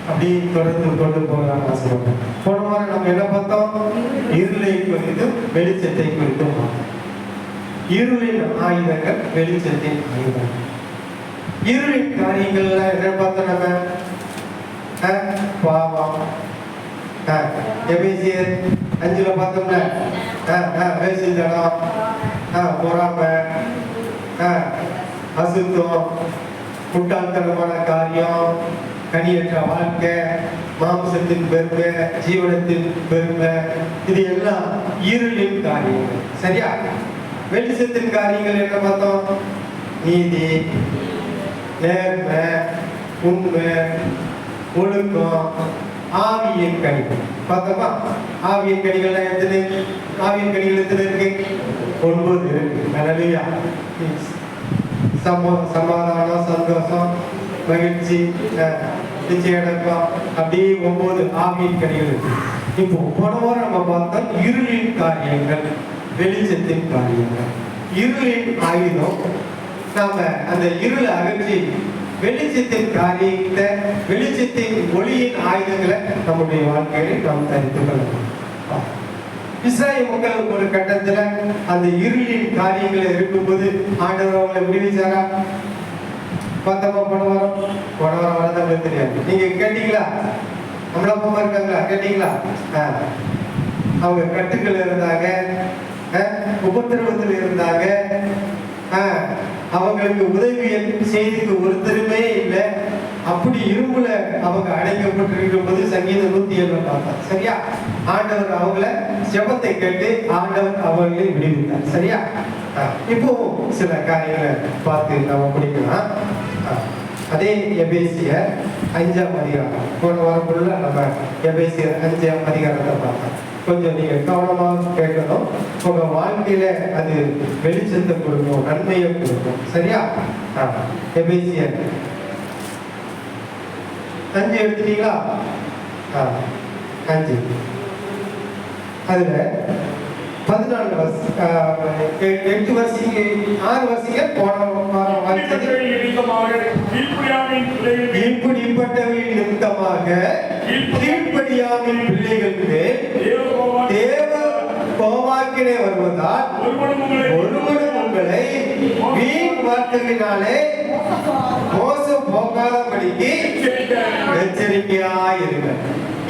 அப்படி தொடர்ந்து கொண்டு போகலாம் ஆசைப்படுறோம். போன வாரம் நம்ம என்ன பார்த்தோம்? இருளை குறித்தும் வெளிச்சத்தை குறித்தும். இருளின் ஆயுதங்கள், வெளிச்சத்தின் ஆயுதங்கள். இருளின் காரியங்கள்ல என்ன பார்த்தோம்? நம்ம பாவம், எபேசியர் 5 பார்த்தோம்ல, வேசித்தனம், பொறாமை, அசுத்தம், முட்டாள்தனமான காரியம், கனியற்ற வாழ்க்கை, மாம்சத்தின் பெருமை, ஜீவனத்தின் பெருமை, இது எல்லாம் இருளின் காரியங்கள். சரியா? வெளிச்சத்தின் காரியங்கள் என்ன பார்த்தோம்? நீதி, நேர்மை, உண்மை, ஒழுக்கம், ஆவியின் கனிகள் பார்த்தோமா? ஆவியின் கனிகள் எத்தனை? ஆவியின் கனிகள் எத்தனை இருக்கு? 9 இருக்கு. ஹல்லேலூயா. சமாதானம், சந்தோஷம், மகிழ்ச்சி, நிச்சயடக்கம், அப்படியே 9 ஆவியின் கனிகள் இருக்கு. இப்போ போன வாரம் நம்ம பார்த்தோம் இருளின் காரியங்கள், வெளிச்சத்தின் காரியங்கள். இருளின் ஆயுதம், நாம அந்த இருளை அகற்றி வெளிச்சத்தின் காரியத்தை, வெளிச்சத்தின் ஒளியின் ஆயுதங்களை நம்முடைய வாழ்க்கையை நாம் தரித்துக் கொள்ளலாம். இஸ்ராயேல் மக்கள் ஒரு கட்டத்துல அந்த இருளின் காரியங்களை இருக்கும்போது ஆண்டவர் அவங்களை விடுவிச்சாரா? பார்த்தமா? போன வாரம் வரதான் தெரியாது. நீங்க கேட்டீங்களா? நம்மள போமா இருக்காங்களா? கேட்டீங்களா? அவங்க கட்டுக்கள் இருந்தாங்க, உபத்திரவத்தில் இருந்தாங்க, அவங்களுக்கு உதவி செய்திக்கு ஒருத்தருமே இல்லை. அப்படி இரும்புல அவங்க அடைக்கப்பட்டிருக்கும் போது சங்கீதம் 107 பார்த்தார். சரியா? ஆண்டவர் அவங்கள ஜெபத்தை கேட்டு ஆண்டவர் அவர்களை விடுவித்தார். சரியா? இப்போ சில காரியங்களை பார்த்து நம்ம முடிக்கலாம். அதே எபேசியர் 5ஆம் அதிகாரம், போன வாரம் ஃபுல்லா நம்ம எபேசியர் 5ஆம் அதிகாரத்தை பார்த்தோம். கொஞ்சம் நீங்க கவனமாக கேட்கணும். உங்க வாழ்க்கையில அது வெளிச்சத்தை கொடுக்கும், நன்மையை கொடுக்கும். சரியா? எபேசியர் 5 எடுத்துட்டீங்களா? 5 அதுல 14 8 வருஷங்க 6 வருஷங்க போன இப்படிப்பட்டவர்களின் நிமித்தமாக கீழ்ப்படியாவின் பிள்ளைகளுக்கு தேவ கோபாக்கினை வருவதால் ஒருவனும் உங்களை வீண் வார்த்தைகளினாலே மோசம் போகாதபடிக்கு எச்சரிக்கையாயிருங்கள்.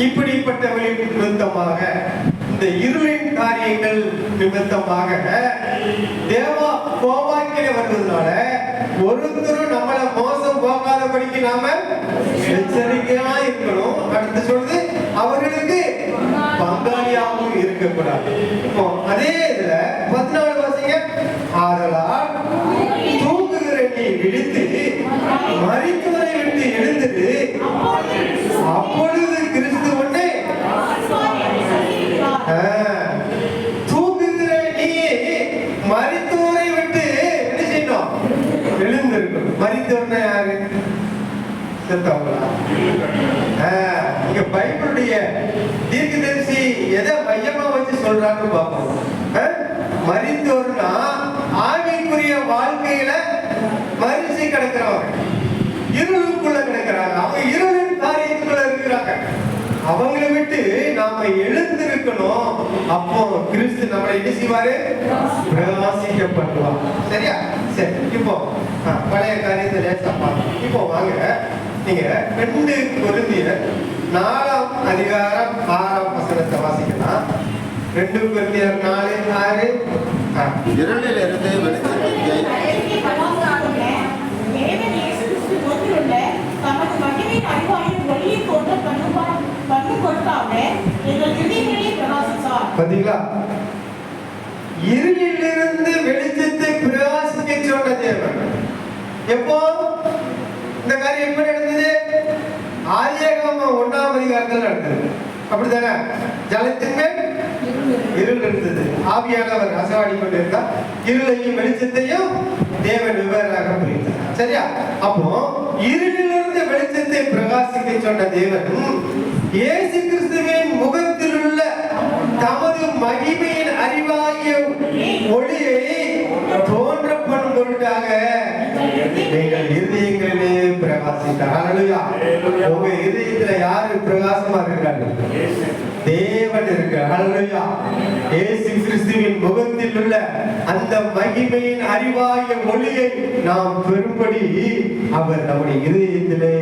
இப்படிப்பட்டவர்களின் நிமித்தமாக, இந்த இருளின் காரியங்கள் நிமித்தமாக தேவ கோபாக்கினை வருவதனால ஒருத்தரும் நம்மள மோசம் போகாதபடிக்கு நாம எச்சரிக்கையா இருக்கணும். அடுத்து சொல்றது அவர்களுக்கு பங்காளியாகவும் இருக்கக்கூடாது. இப்போ அதே இதுல 14 வருஷங்க, ஆதலால் தூங்குகிற நீ விழித்து மரித்தவரை விட்டு எழுந்தது, அப்பொழுது கிறிஸ்து ஒன்னே தூங்குகிற நீ மரித்தவரை விட்டு என்ன செய்யணும்? எழுந்திருக்கணும். மரித்தவர்னா யாரு? செத்தவங்களா? இங்க பைபிளுடைய தீர்க்கதரிசி எதை மையமா வச்சு சொல்றான்னு பார்ப்போம். மரித்தோர்னா ஆவிக்குரிய வாழ்க்கையில மரிச்சு கிடக்கிறவங்க, இருளுக்குள்ள கிடக்கிறாங்க. அவங்க இருளின் காரியத்துக்குள்ள இருக்கிறாங்க. அவங்களை விட்டு நாம எழுந்திருக்கணும். அப்போ கிறிஸ்து நம்மளை என்ன செய்வாரு? பிரகாசிக்கப்படுவார். சரியா? சரி, இப்போ பழைய காரியத்தை லேசா பார்ப்போம். இப்போ வாங்க, நீங்க 2 கொரிந்தியர் 4ஆம் அதிகாரம் 6ஆம் வசனத்தை வாசிக்கலாம். 2 கொரிந்தியர் 4:6. இருளில் இருந்து வெளிச்சத்திற்கு பாத்தீங்களா? இருளிலிருந்து வெளிச்சத்தை பிரகாசிக்க சொன்ன தேவன். எப்போ இந்த காரியம் எப்ப நடந்தது? ஆதியாகமம் 1ஆம் அதிகாரத்தில் நடந்தது. அப்படித்தானே? ஜலத்தின் மேல் இருள் இருந்தது. ஆவியானவர் அசைவாடி கொண்டிருந்தார். இருளையும் வெளிச்சத்தையும் தேவன் வெவ்வேறாக பிரித்தார். சரியா? அப்போ இருளிலிருந்து வெளிச்சத்தை பிரகாசிக்க சொன்ன தேவன் இயேசு கிறிஸ்துவின் முகத்தில் உள்ள தமது மகிமையின் அறிவாகிய ஒளியை தோன்ற பண்ணும் பொருட்டாக நீங்கள் இருதயங்களிலே பிரகாசித்தார். ஹல்லேலூயா. உங்க இருதயத்துல யாரு பிரகாசமா இருக்கிறார்கள்? தேவன் இருக்கிறார். ஹல்லேலூயா. இயேசு கிறிஸ்துவின் முகத்தில் உள்ள அந்த மகிமையின் அறிவாகிய ஒளியை நாம் பெறும்படி அவர் நம்முடைய இருதயத்திலே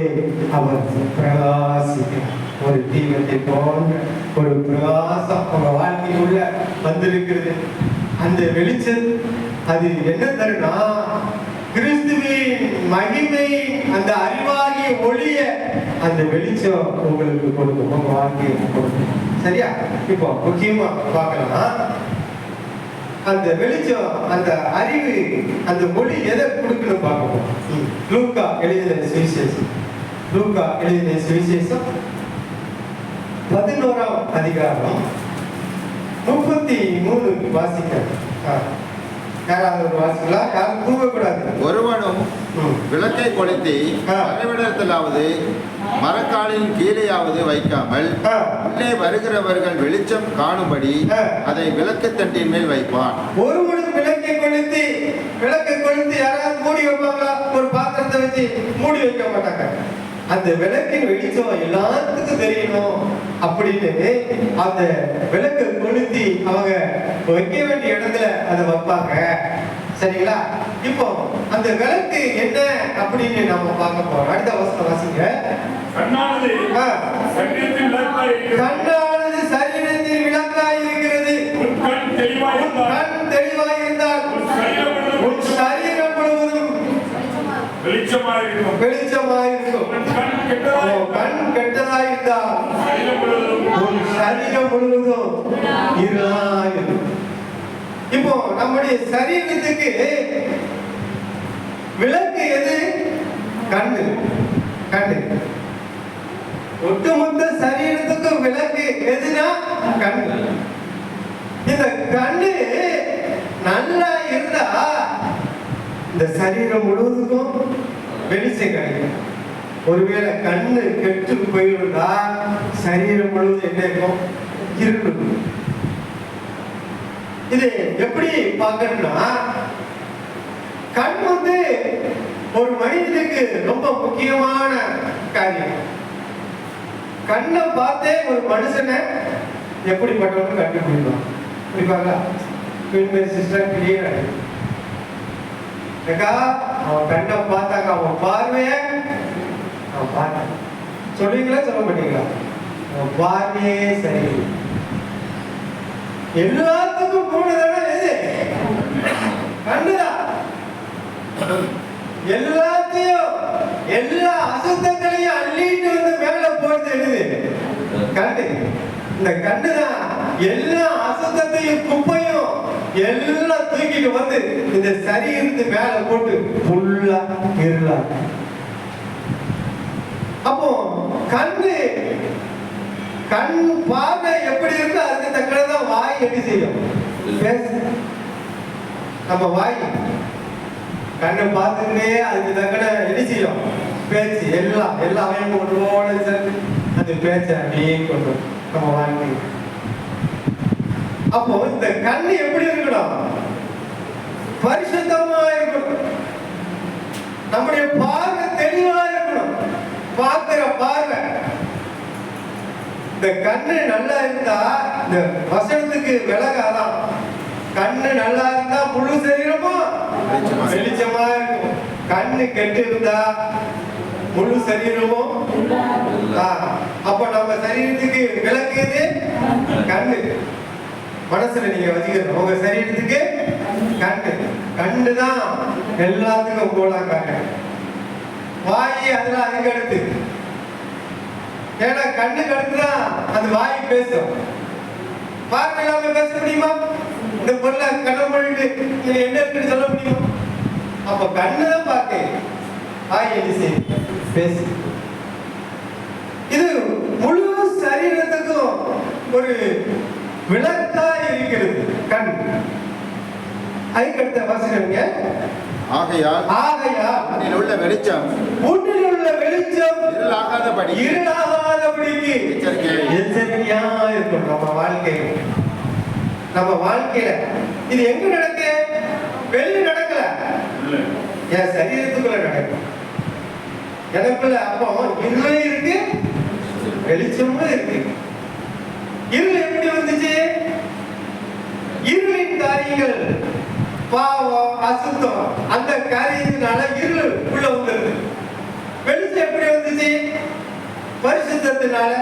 அவர் பிரகாசிக்கிறார். ஒரு தீபத்தை போன்ற ஒரு பிரகாசம் உங்க வாழ்க்கையுள்ள வந்திருக்கிறது. அந்த வெளிச்சம் அது என்ன தருணா? கிறிஸ்துவின் மகிமை அந்த அறிவாகிய ஒளிய அந்த வெளிச்சம் உங்களுக்கு கொடுக்கும், உங்க வாழ்க்கையை கொடுக்கும். சரியா? இப்போ முக்கியமா பார்க்கலாம், அந்த வெளிச்சம் அந்த அறிவு அந்த ஒளி எதை கொடுக்கணும் பார்க்கணும். லூக்கா எழுதின சுவிசேஷம், லூக்கா எழுதின சுவிசேஷம் 11ஆம் அதிகாரம் 33 வாசிக்க. யாராவது ஒரு வாசிக்கலாம், யாரும் தூங்கக்கூடாது. ஒருவனும் விளக்கை கொளுத்தி மறைவிடத்திலாவது மரக்காலின் கீழேயாவது வைக்காமல் உள்ளே வருகிறவர்கள் வெளிச்சம் காணும்படி அதை விளக்குத்தண்டின் மேல் வைப்பான். ஒருவனும் விளக்கை கொளுத்தி யாராவது மூடி வைப்பாங்களா? ஒரு பாத்திரத்தை வச்சு மூடி வைக்க மாட்டாங்க. அந்த விளக்கின் வெளிச்சம் எல்லாத்துக்கும் தெரியணும் அப்படின்னு அந்த விளக்கை கொளுத்தி அவங்க வைக்க வேண்டிய இடத்துல அதை வைப்பாங்க. சரிங்களா? இப்போ அந்த விளக்கு என்ன அப்படின்னு நாம பார்க்க போறோம். அடுத்த வசனம் வாசிங்க. கண்ணானது சரீரத்தின் விளக்காய் இருக்கிறது. உன் கண் தெளிவாய் இருந்தால் உன் சரீரம் முழுவதும் வெளிச்சமாயிருக்கும். கண் கெட்டதாய் இருந்தால் உன் சரீரம் முழுவதும் இருளாயிருக்கும். இப்போ நம்முடைய சரீரத்துக்கு விளக்கு எது? கண்ணு. கண்ணு. ஒட்டுமொத்த சரீரத்துக்கும் விளக்கு எதுனா கண்ணு. இந்த கண்ணு நல்லா இருந்தா இந்த சரீரம் முழுவதுக்கும் வெளிச்சம் கிடைக்கும். ஒருவேளை கண்ணு கெட்டு போயிருந்தா சரீரம் முழுவதும் என்ன இருக்கும்? இருக்கும். இது எப்படி பார்க்கணும்னா, கண் வந்து ஒரு மனிதனுக்கு ரொம்ப முக்கியமான காரியம். கண்ணை பார்த்தே ஒரு மனுஷனை எப்படிப்பட்டவங்க கண்டுபிடிக்கலாம். புரிப்பாங்களா? சிஸ்டர் கிளியர் அவன் கண்ணை பார்த்தாங்க, அவன் பார்வைய அவன் பார்த்தான். சொல்லுவீங்களா சொல்ல மாட்டீங்களா? அவன் பார்வையே சரி. எல்லாத்துக்கும் கூடுதலான எது? கண்ணுதான். எல்லாத்தையும் எல்லா அசுத்தங்களையும் அள்ளிட்டு வந்து மேல போடுறது எழுது கண்ணு. இந்த கண்ணுதான் எல்லா அசுத்தத்தையும் குப்பையும் எல்லாம் தூக்கிட்டு வந்து இந்த சரீரத்து மேல போட்டு ஃபுல்லா இருளா. அப்போ கண்ணு கண் பார்வை எப்படி இருக்கு அதுக்கு தக்கதான் வாய் எப்படி செய்யும்? நம்ம வாய் கண்ணை பார்த்துக்கிட்டே அதுக்கு தக்கன என்ன செய்யும்? பேச்சு எல்லா வயமும் ஒன்றோட சேர்ந்து அந்த பேச்சை அப்படியே கொண்டு நம்ம வாழ்க்கை. அப்போ இந்த கண்ணு எப்படி இருக்கணும்? பரிசுத்தமா இருக்கணும். நம்முடைய பார்வை தெளிவா இருக்கணும். பார்க்கிற பார்வை. இந்த கண்ணு நல்லா இருந்தா இந்த வசனத்துக்கு விலகாதான். கண்ணு நல்லா இருந்தா முழு சரீரமும் வெளிச்சமா இருக்கும். கண்ணு கெட்டு இருந்தா முழு சரீரமும். அப்ப நம்ம சரீரத்துக்கு விளக்குது கண்ணு. மனசுல நீங்க வச்சுக்கணும், உங்க சரீரத்துக்கு கண்ணு. கண்ணுதான் எல்லாத்துக்கும் போலா காட்டு. வாய் அதெல்லாம் அதுக்கு அடுத்து. ஏன்னா கண்ணுக்கு அடுத்துதான் அந்த வாய் பேசும். பார்வை இல்லாம பேச முடியுமா? இந்த பொருளை கண்ண மொழிட்டு என்ன இருக்குன்னு சொல்ல முடியுமா? அப்ப கண்ணுதான் பார்க்க, வாய் என்ன பேசு. இது முழு சரீரத்துக்கும் ஒரு விளக்கா இருக்கிறது கண். அதுக்கடுத்த வசனங்க. ஆகையால் உன்னில் உள்ள வெளிச்சம் இருளாகாதபடிக்கு எச்சரிக்கையா இருக்கும் நம்ம வாழ்க்கையில. இது எங்க நடக்கு? வெளியே நடக்கல, என் சரீரத்துக்குள்ள நடக்கும். எனக்குள்ள அப்போ இருளும் இருக்கு, வெளிச்சமும் இருக்கு. இருள் எப்படி வந்துச்சு? இருளின் காரியங்கள், பாவம், அசுத்தம், அந்த காரியத்தினால இருள் உள்ள வந்துருது. வெளிச்சம் எப்படி வந்துச்சு? பரிசுத்தத்தினால,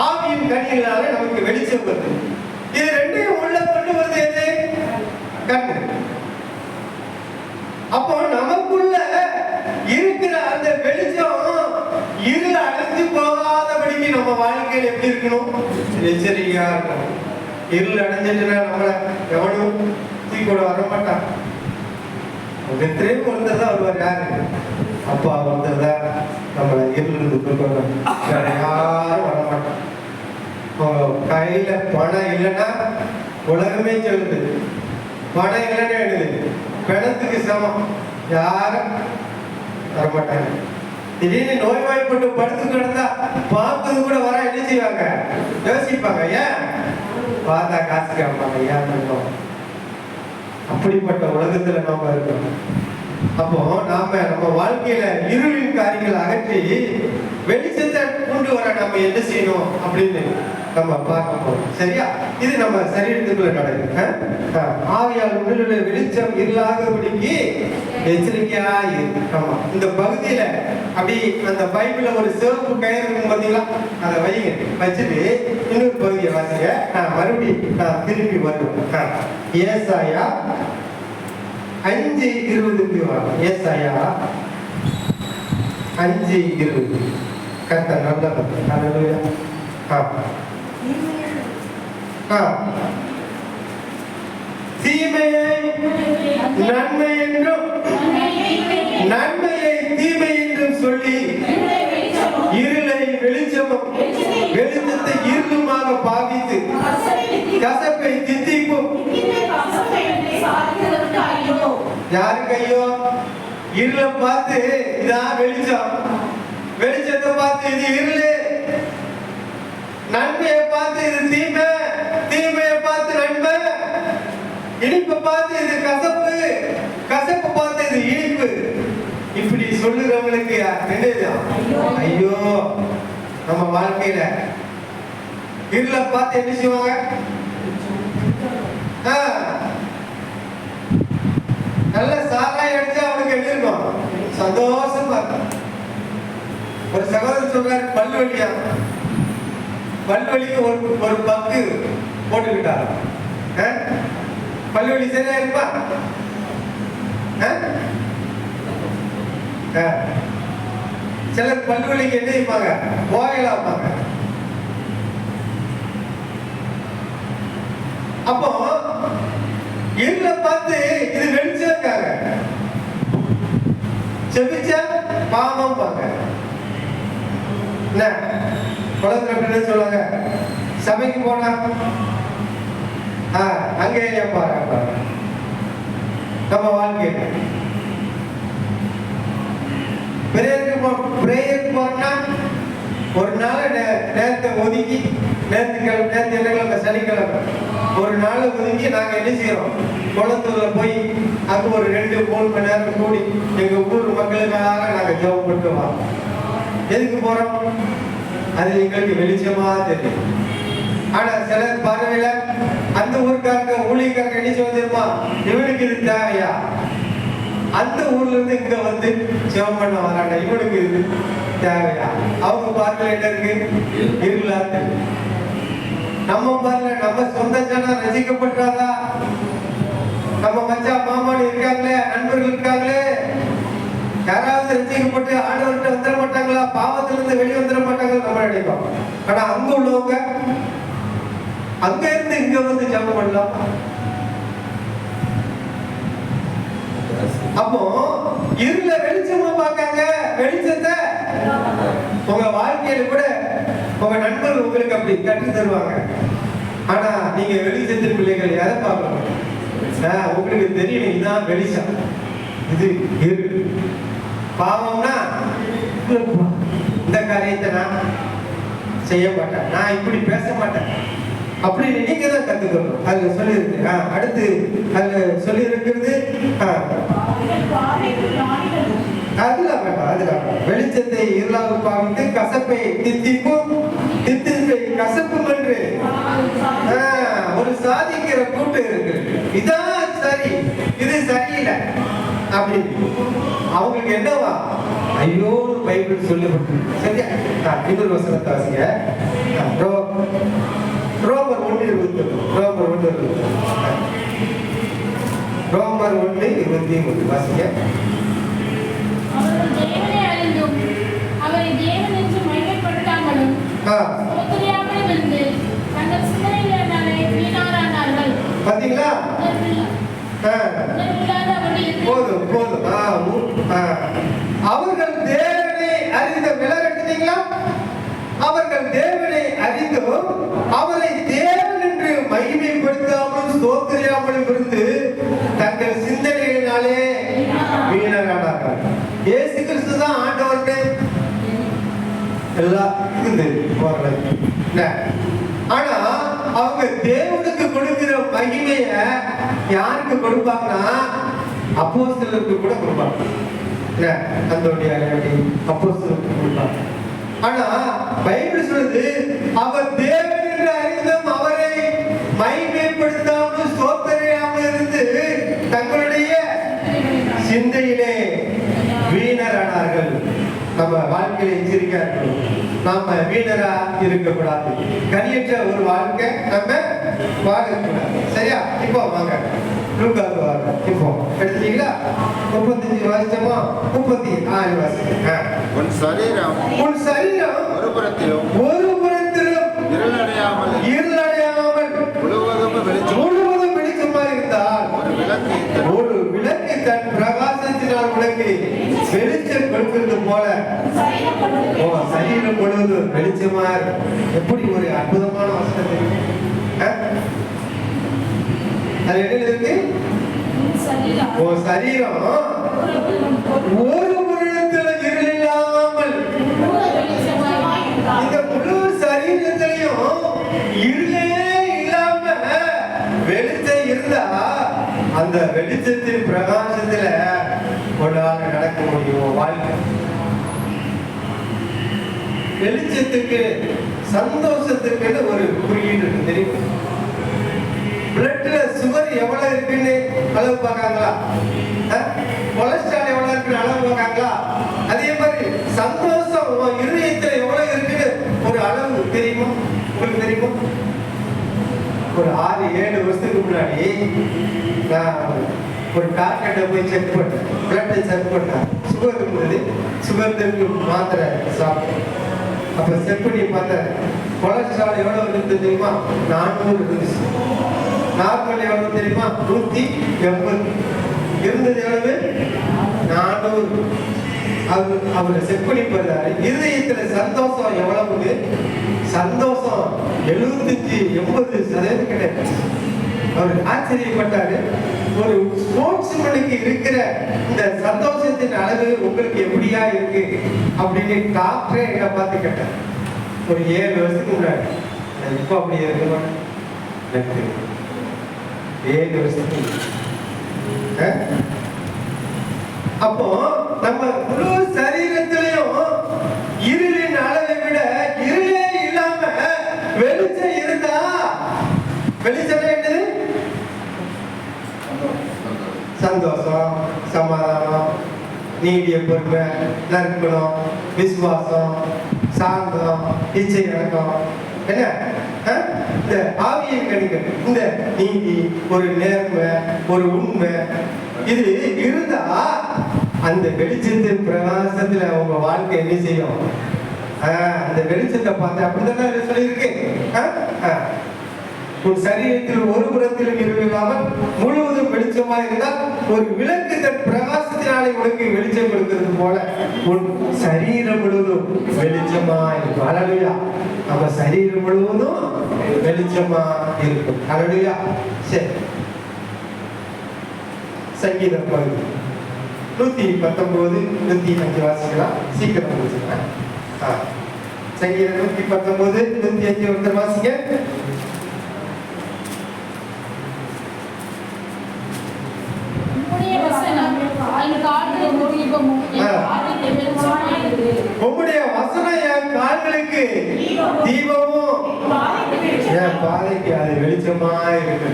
ஆவியின் கனிகளால நமக்கு வெளிச்சம் வருது. இது ரெண்டையும் உள்ள கொண்டு வருது எது? கண்ணு. அப்போ நமக்குள்ள இருக்கிற அந்த வெளிச்சம் இருள் அடைஞ்சு போகாதபடிக்கு நம்ம வாழ்க்கையில் எப்படி இருக்கணும்? எச்சரிக்கையா இருக்கணும். இருள் அடைஞ்சிட்டுனா நம்மளை எவனும் தூக்கி கூட வர மாட்டான். ஒருத்தரே ஒருத்தர் தான் வருவார். யாரு? அப்பா ஒருத்தர் தான் நம்மளை இருள் இருந்து கொண்டு யாரும் வர மாட்டான். கையில பணம் இல்லைன்னா உலகமே சொல்லுது, பணம் இல்லைன்னா எழுது பணத்துக்கு சமம், யாரும் வரமாட்டாங்க. திடீர்னு நோய்வாய்ப்பட்டு படுத்து கிடந்தா பார்ப்பது கூட வர என்ன செய்வாங்க? யோசிப்பாங்க. ஏன்? பார்த்தா காசு கேட்பாங்க. ஏன் இருக்கோம்? அப்படிப்பட்ட உலகத்துல நாம இருக்கோம். அப்போ நாம நம்ம வாழ்க்கையில இருளின் காரியங்களை அகற்றி வெளிச்சத்தை கொண்டு வர நம்ம என்ன செய்யணும் அப்படின்னு நம்ம பார்க்க போறோம். சரியா? இது நம்ம சரீரத்துக்குள்ள நடக்குது. ஆவியால் உடலில் வெளிச்சம் இல்லாதபடிக்கு எச்சரிக்கையா இருக்கு. ஆமா, இந்த பகுதியில அப்படி அந்த பைபிள்ல ஒரு சிவப்பு கயிறு இருக்கும் பாத்தீங்களா? அதை வைங்க, வச்சுட்டு இன்னொரு பகுதியை வாசிங்க. மறுபடியும் நான் திருப்பி வருவேன். ஏசாயா 5:20 வரும். ஏசாயா 5:20. கர்த்தர் நல்லவர். ஹல்லேலூயா. தீமையை நன்மை என்றும் நன்மையை தீமை என்றும் சொல்லி இருளை வெளிச்சமும் வெளிச்சத்தை இருளுமாக பாவித்து கசப்பை தித்திப்பும். யாருக்கு ஐயோ? இருளை பார்த்து இதான் வெளிச்சம், வெளிச்சத்தை பார்த்து இது இருளு, நன்மையை பார்த்து இது தீமை, தீமையை பார்த்து நன்மை, இனிப்பை பார்த்து இது கசப்பு, கசப்பு பார்த்து இது இனிப்பு. இப்படி சொல்லுறவங்களுக்கு ஐயோ, நம்ம வாழ்க்கையில இருளை பார்த்து என்ன செய்வாங்க? நல்ல சாராய் அடிச்சா அவனுக்கு என்ன இருக்கும்? சந்தோஷமா இருக்கும். ஒரு சகோதரர் சொல்றாரு, பல்வழியா பல்வழிக்கு ஒரு பக்கு போட்டுக்கிட்டாரு. பல்வழி சரியா இருப்பா? சிலர் பல்வழிக்கு என்ன செய்வாங்க? போயலா வைப்பாங்க. அப்போ இருளை பார்த்து இது வெளிச்சம்காக, செபிச்சா பாவம் பாங்க. என்ன குளத்துல அப்படின்னு சொல்லுவாங்க, சபைக்கு போனா அங்கே பாரு. நம்ம வாழ்க்கையில பிரேயருக்கு போறோம்னா ஒரு நாள் நேரத்தை ஒதுக்கி, நேற்று என்ன சனிக்கிழமை ஒரு நாள் ஒதுக்கி நாங்க என்ன செய்யறோம்? குளத்தூர்ல போய் அங்க ஒரு 2-3 மணி நேரம் கூடி எங்க ஊர் மக்களுக்காக நாங்க ஜெபம் பண்ணிட்டு வரோம். எதுக்கு போறோம்? அது எங்களுக்கு வெளிச்சமா தெரியும். ஆனா சிலர் பார்வையில அந்த ஊருக்காரங்க ஊழியக்காரங்க என்ன சொல்லிருப்பா, இவனுக்கு இது தேவையா? அந்த ஊர்ல இருந்து இங்க வந்து ஜெபம் பண்ண வராங்க, இவனுக்கு இது தேவையா? அவங்க பார்வையில என்ன இருக்கு? இருளா இருக்கு. நம்ம பார்ல நம்ம சொந்த ஜனம் ரசிக்கப்பட்டாதா? நம்ம மச்சா மாமான்னு இருக்காங்களே, நண்பர்கள் இருக்காங்களே, யாராவது ரசிக்கப்பட்டு ஆண்டவர்கிட்ட வந்துட மாட்டாங்களா? பாவத்திலிருந்து வெளியே வந்துட மாட்டாங்களா? நம்ம நினைப்போம். ஆனா அங்க உள்ளவங்க அங்க இருந்து இங்க வந்து ஜெபம் பண்ணலாம். அப்போ இருள வெளிச்சமா பார்க்காங்க, வெளிச்சத்தை உங்க வாழ்க்கையில கூட உங்க நண்பர்கள் உங்களுக்கு அப்படி கற்று தருவாங்க. ஆனா நீங்க வெளிச்சத்தின் பிள்ளைகள் எதை பார்க்கணும்? உங்களுக்கு தெரியும், இதுதான் வெளிச்சம், இது இருள். பாவம்னா இந்த காரியத்தை நான் செய்ய மாட்டேன், நான் இப்படி பேச மாட்டேன், அப்படி நீங்க தான் கத்துக்கணும். அதுல சொல்லியிருக்கு. அடுத்து அதுல சொல்லி இருக்கிறது அதெல்லாம் வேண்டாம். அதெல்லாம் வெளிச்சத்தை இருளாக பாவித்து கசப்பை தித்திப்பும் தித்திப்பை கசப்பும் என்று ஒரு சாதிக்கிற கூட்டு இருக்கு. இதான் சரி, இது சரியில்லை அப்படி அவங்களுக்கு என்னவா ஐயோ பைபிள் சொல்லப்பட்டு சரியா. இன்னொரு வசனத்தை வாசிங்க. ரோமர் 1:20 ரோமர் 1:23 வாசிங்க. பாத்தீங்களா? போதும் போதும். அவர்கள் தேவனை அறிந்த விலகட்டீங்களா? அவர்கள் தேவனை அறிந்தும் அவரை தேவன் என்று மகிமைப்படுத்தாமல் ஸ்தோத்திரியாமலும் இருந்து தங்கள் சிந்தனைகளினாலே வீணரானார்கள். இயேசு கிறிஸ்து தான் ஆண்டவர்னு எல்லாத்துக்கும் தெரியும். ஆனா அவங்க தேவனுக்கு கொடுக்கிற மகிமைய யாருக்கு கொடுப்பாங்கன்னா அப்போஸ்தலருக்கு கூட கொடுப்பாங்க. அப்போஸ்தலருக்கு கொடுப்பாங்க. ஆனா பைபிள் சொல்லுது அவர் தேவன் என்று அறிந்தும் அவரை மகிமைப்படுத்தாமல் ஸ்தோத்திரியாமல் இருந்து தங்களுடைய சிந்தையிலே வீணரானார்கள். நம்ம வாழ்க்கையில எச்சரிக்கையா நாம வீணரா இருக்கக்கூடாது. கனியற்ற ஒரு வாழ்க்கை நம்ம வாழக்கூடாது. சரியா? இப்போ வாங்க லூக்காவுக்கு வாங்க. இப்போ எடுத்தீங்களா? 35 வாசிச்சோமா? 36 வாசிங்க. உன் சரீரம் ஒரு புறத்திலும் இருளடையாமல் முழுவதும் வெளிச்சமா இருந்தால் ஒரு விளக்கு தன் பிரகாசத்தினால் உனக்கு வெளிச்சம் கொடுக்கிறது போல சரீரம் முழுவதும் வெளிச்சமா இருக்கும். எப்படி ஒரு அற்புதமான வசனம்! அது என்ன இருக்கு? சரீரம் ஒரு புறத்துல இருள் இல்லாமல், இந்த முழு சரீரத்திலையும் இருளே இல்லாம வெளிச்சம் இருந்தா அந்த வெளிச்சத்தின் பிரகாசத்துல கொண்டாட நடக்க முடியும் வாழ்க்கை. வெளிச்சத்துக்கு சந்தோஷத்துக்கு ஒரு குறியீடு இருக்கு தெரியும். பிளட்ல சுகர் எவ்வளவு இருக்குன்னு அளவு பார்க்காங்களா? கொலஸ்ட்ரால் எவ்வளவு இருக்குன்னு அளவு பார்க்காங்களா? அதே மாதிரி சந்தோஷம் இருதயத்துல எவ்வளவு இருக்குன்னு ஒரு அளவு தெரியுமா? உங்களுக்கு தெரியுமா? ஒரு 6-7 வருஷத்துக்கு முன்னாடி ஒரு டாக்டர்கிட்ட போய் செக் பண்ணேன். பிளட்டை செக் பண்ணேன். சுகர் இருந்தது. சுகருக்கு மாத்திரை சாப்பிட்டேன். அப்ப செக் பண்ணி பார்த்தேன். கொலஸ்ட்ரால் எவ்வளவு இருந்து தெரியுமா? 400 இருந்துச்சு. நார்மல் எவ்வளவு தெரியுமா? 180 இருந்தது. எவ்வளவு? 400. அவரை செக் பண்ணி பார்த்தாரு. இருதயத்துல சந்தோஷம் எவ்வளவு? சந்தோஷம் 75-80% கிடையாது. அவர் ஆச்சரியப்பட்டாரு. ஒரு ஸ்போர்ட்ஸ் மேனுக்கு இருக்கிற இந்த சந்தோஷத்தின் அளவு உங்களுக்கு எப்படியா இருக்கு அப்படின்னு டாக்டரே என்ன பார்த்து கேட்டார். ஒரு 7 வருஷத்துக்கு முன்னாடி. இப்போ அப்படி இருக்குமா? 7 வருஷத்துக்கு. அப்போ நம்ம முழு சரீரத்திலையும் இருளின் அளவை விட இருளே இல்லாம வெளிச்சம் இருந்தா, வெளிச்சம் என்னது? சந்தோஷம், சமாதானம், நீடிய பொறுமை, நற்குணம், விசுவாசம், சாந்தம், இச்சை அடக்கம். என்ன இந்த ஆவியின் கனிகள், இந்த நீதி, ஒரு நேர்மை, ஒரு உண்மை, இது இருந்தா அந்த வெளிச்சத்தின் பிரகாசத்துல உங்க வாழ்க்கை என்ன செய்யும்? அந்த வெளிச்சத்தை பார்த்து அப்படித்தானே சொல்லியிருக்கு. உன் சரீரத்தில் ஒரு புறத்திலும் இருளாமல் முழுவதும் வெளிச்சமா இருந்தால் ஒரு விளக்கு தன் பிரகாசத்தினாலே உனக்கு வெளிச்சம் கொடுக்கிறது போல உன் சரீரம் முழுவதும் வெளிச்சமா இருக்கும். ஹல்லேலூயா! நம்ம சரீரம் முழுவதும் வெளிச்சமா இருக்கும். ஹல்லேலூயா! சரி, சங்கீதம் 119, 105 வாசிக்கலாம். சீக்கிரம் முடிச்சுக்கலாம். சங்கீதம் 119, 105 ஒருத்தர் வாசிக்க. கால்களுக்கு தீபமும் என் பாதைக்கு அது வெளிச்சமா இருக்கு.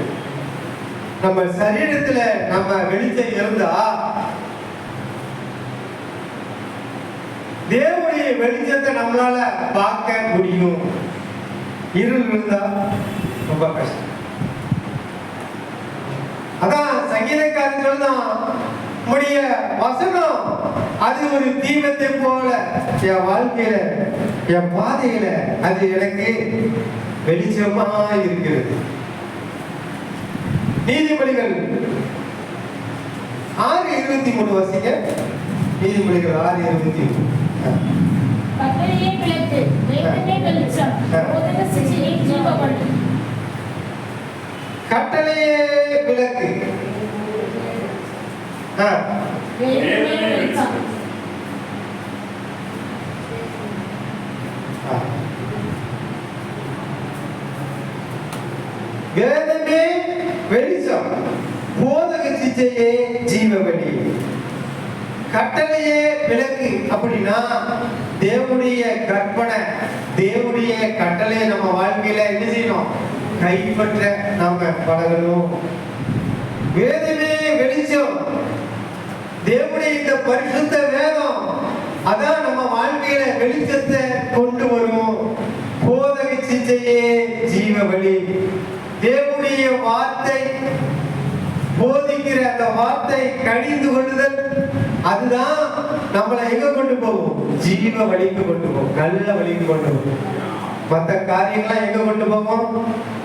நம்ம சரீரத்துல நம்ம வெளிச்சம் இருந்தா தேவனுடைய வெளிச்சத்தை நம்மளால பார்க்க முடியும். இருள் இருந்தா ரொம்ப கஷ்டம். அதான் சங்கீதக்காரன் சொல்றான், உம்முடைய வசனம் அது ஒரு தீபத்தை போல என் வாழ்க்கையில என் பாதையில அது எனக்கு வெளிச்சமா இருக்கிறது. நீதிமொழிகள் 6:23 வாசிங்க. நீதிமொழிகள் 6:23. கட்டளையே விளக்கு, வேதமே வெளிச்சம், போதக சிசிலே ஜீவவழி. கட்டளையே விளக்கு, வேதமே வெளிச்சம். வேதமே வெளிச்சம், போதக சிச்சையே ஜீவவழி. கட்டளையே விளக்கு அப்படின்னா தேவனுடைய கற்பனை, தேவனுடைய கட்டளையை நம்ம வாழ்க்கையில என்ன செய்யணும்? கைப்பற்ற நாம பழகணும். வேதமே வெளிச்சம், தேவனுடைய இந்த பரிசுத்த வேதம் அதான் நம்ம வாழ்க்கையில வெளிச்சத்தை கொண்டு வரும். போதக சிச்சையே ஜீவ வழி. தேவனுடைய வார்த்தை போதிக்கிற அந்த வார்த்தை கடிந்து கொள்ளுதல், அதுதான் நம்மளை எங்க கொண்டு போகும்? ஜீவ வழிக்கு கொண்டு போகும், நல்ல வழிக்கு கொண்டு போகும். மற்ற காரியங்கள்லாம் எங்க கொண்டு போகும்?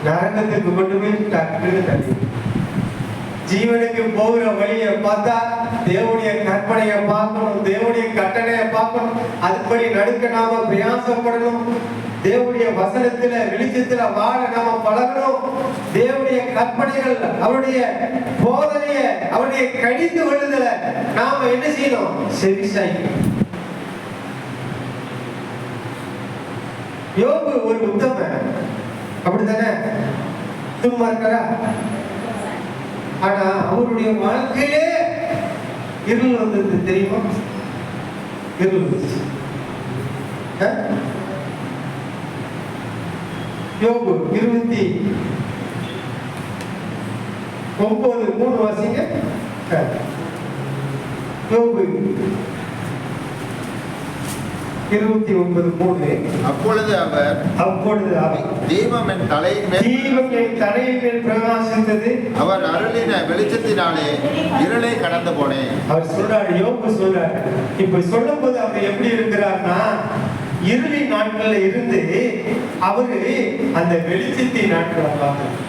நரகத்துக்கு கொண்டு போய் டக்குன்னு தள்ளி. ஜீவனுக்கு போகிற வழியை பார்த்தா தேவனுடைய கற்பனையை பார்க்கணும், தேவனுடைய கட்டளையை பார்க்கணும், அதுபடி நடுக்க நாம பிரயாசப்படணும். தேவனுடைய வசனத்துல வெளிச்சத்துல வாழ நாம பழகணும். தேவனுடைய கற்பனைகள், அவருடைய போதனைய, அவருடைய கடிந்து கொள்ளுதல நாம என்ன செய்யணும்? செவிசாய்க்கணும். யோபு ஒரு உத்தமன், அப்படித்தானே? சும்மா இருக்கிறா? ஆனா அவருடைய வாழ்க்கையிலே இருள் வந்தது தெரியுமா? இருள் வந்துச்சு. யோபு 29:3 வாசிங்க. யோபு 29:3. அப்பொழுது அவர் தீபம் என் தலையின் மேல் பிரகாசித்தது, அவர் அருளின வெளிச்சத்தினாலே இருளை கடந்து போனேன். அவர் சொல்றாரு, யோபு சொல்றாரு. இப்ப சொல்லும் போது அவர் எப்படி இருக்கிறார்னா, இருளின் நாட்கள்ல இருந்து அவரு அந்த வெளிச்சத்தின் நாட்களை பார்க்கிறார்.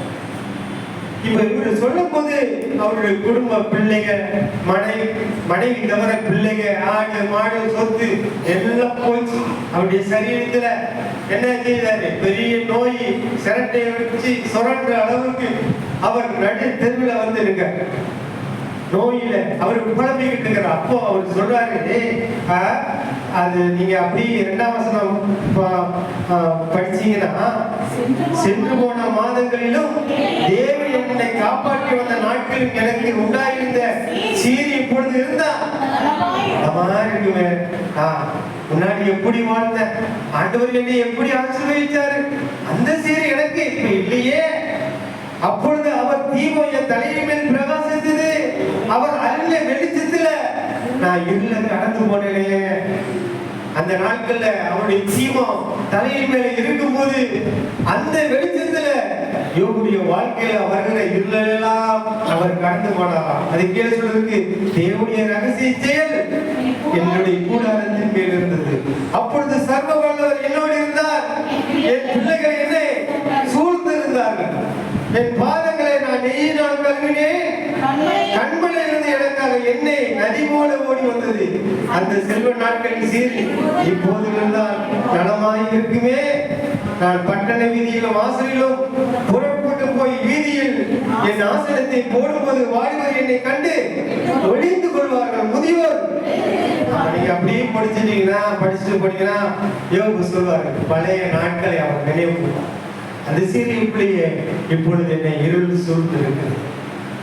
இப்ப இவர் சொல்லும் போது அவருடைய குடும்ப பிள்ளைகள், மனைவி தவிர பிள்ளைகள், ஆடு மாடு சொத்து எல்லாம் போச்சு. அவருடைய சரீரத்துல என்ன செய்தாரு? பெரிய நோய், சிரட்டையை வச்சு சுரண்ட அளவுக்கு அவர் நடு தெருவில் வந்து இருக்க நோயில அவருக்கு குழம்பிக்கிட்டு இருக்கிறார். அப்போ அவர் சொல்றாரு, அது நீங்க அப்படி 2ஆம் வசனம் படிச்சீங்கன்னா, சென்று போன மாதங்களிலும் தேவன் என்னை காப்பாற்றி வந்த நாட்களில் எனக்கு உண்டாயிருந்த சீரி இப்பொழுது இருந்தா இருக்குமே. முன்னாடி எப்படி வாழ்ந்த ஆண்டவர் என்னை எப்படி ஆசீர்வதிச்சாரு, அந்த சீரி எனக்கு இப்ப இல்லையே. அப்பொழுது அவர் தீபம் என் தலையின் மேல் பிரகாசித்தது, அவர் அருள வெளிச்சத்துல நான் இருள கடந்து போனேனே. அந்த நாட்கள்ல அவருடைய தீபம் தலையின் மேல இருக்கும்போது அந்த வெளிச்சத்துல யோபுடைய வாழ்க்கையில வருகிற இருளெல்லாம் அவர் கடந்து போனாராம். அதை கீழே சொல்றதுக்கு, தேவனுடைய ரகசிய செயல் என்னுடைய கூடாரத்தின் மேல் இருந்தது. அப்பொழுது சர்வ வல்லவர் என்னோடு இருந்தார், என் பிள்ளைகள் என்னை சூழ்ந்து இருந்தார்கள். என் பாதங்களை நான் நெய்யினால் கழுவினேன், கண்மலையிலிருந்து எனக்காக எண்ணெய் நதி போல ஓடி வந்தது. அந்த செல்வ நாட்களின் சீர் இப்போது இருந்தால் நலமாய் இருக்குமே. நான் பட்டண வீதியிலும் வாசலிலும் புறப்பட்டு போய் வீதியில் என் ஆசனத்தை போடும்போது வாலிபர் என்னை கண்டு ஒளிந்து கொள்வார்கள். முதியோர் நீங்க அப்படியே படிச்சுட்டு போனீங்கன்னா யோபு சொல்வாரு, பழைய நாட்களை அவர் நினைவு. அந்த சீரி இப்படியே இப்பொழுது என்னை இருள் சூழ்ந்து இருக்கிறது.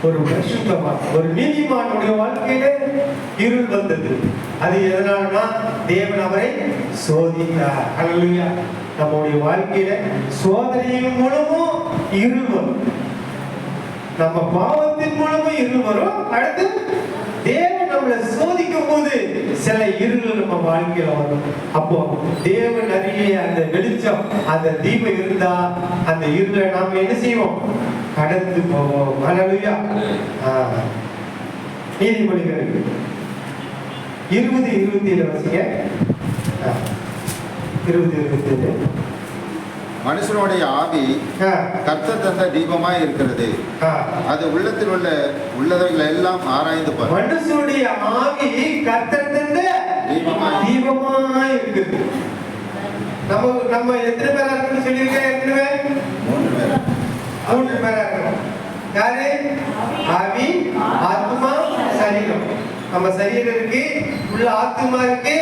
ஒரு பரிசுத்தவான், ஒரு நீதிமானுடைய வாழ்க்கையில இருள் வந்தது. அது எதனாலனா தேவன் அவரை சோதித்தார். ஹல்லேலூயா. நம்முடைய வாழ்க்கையில சோதனையின் மூலமும் இருள் வரும், நம்ம பாவத்தின் மூலமும் இருள் வரும். அடுத்து தேவன் நம்மளை சோதிக்கும் போது சில இருள் நம்ம வாழ்க்கையில வரும். அப்போ தேவன் அறிய அந்த வெளிச்சம், அந்த தீபம் இருந்தா அந்த இருளை நாம என்ன செய்வோம்? கடந்து போவோம். ஹல்லேலூயா. நீதிமொழிகள் 20:27 வசிங்க. 20:27. மனுஷனுடைய ஆவி கர்த்தர் தந்த தீபமாய் இருக்கிறது, அது உள்ளத்தில் உள்ளவைகளை எல்லாம் ஆராய்ந்து பார். மனுஷனுடைய ஆவி கர்த்தர் தந்த தீபமாய் இருக்குது. நம்ம எத்தனை பேரா இருக்குன்னு சொல்லியிருக்கேன் ஏற்கனவே? 3 பேரா இருக்கணும். யாரு? ஆவி, ஆத்மா, சரீரம். நம்ம சரீரம் இருக்கு, உள்ள ஆத்மா இருக்கு,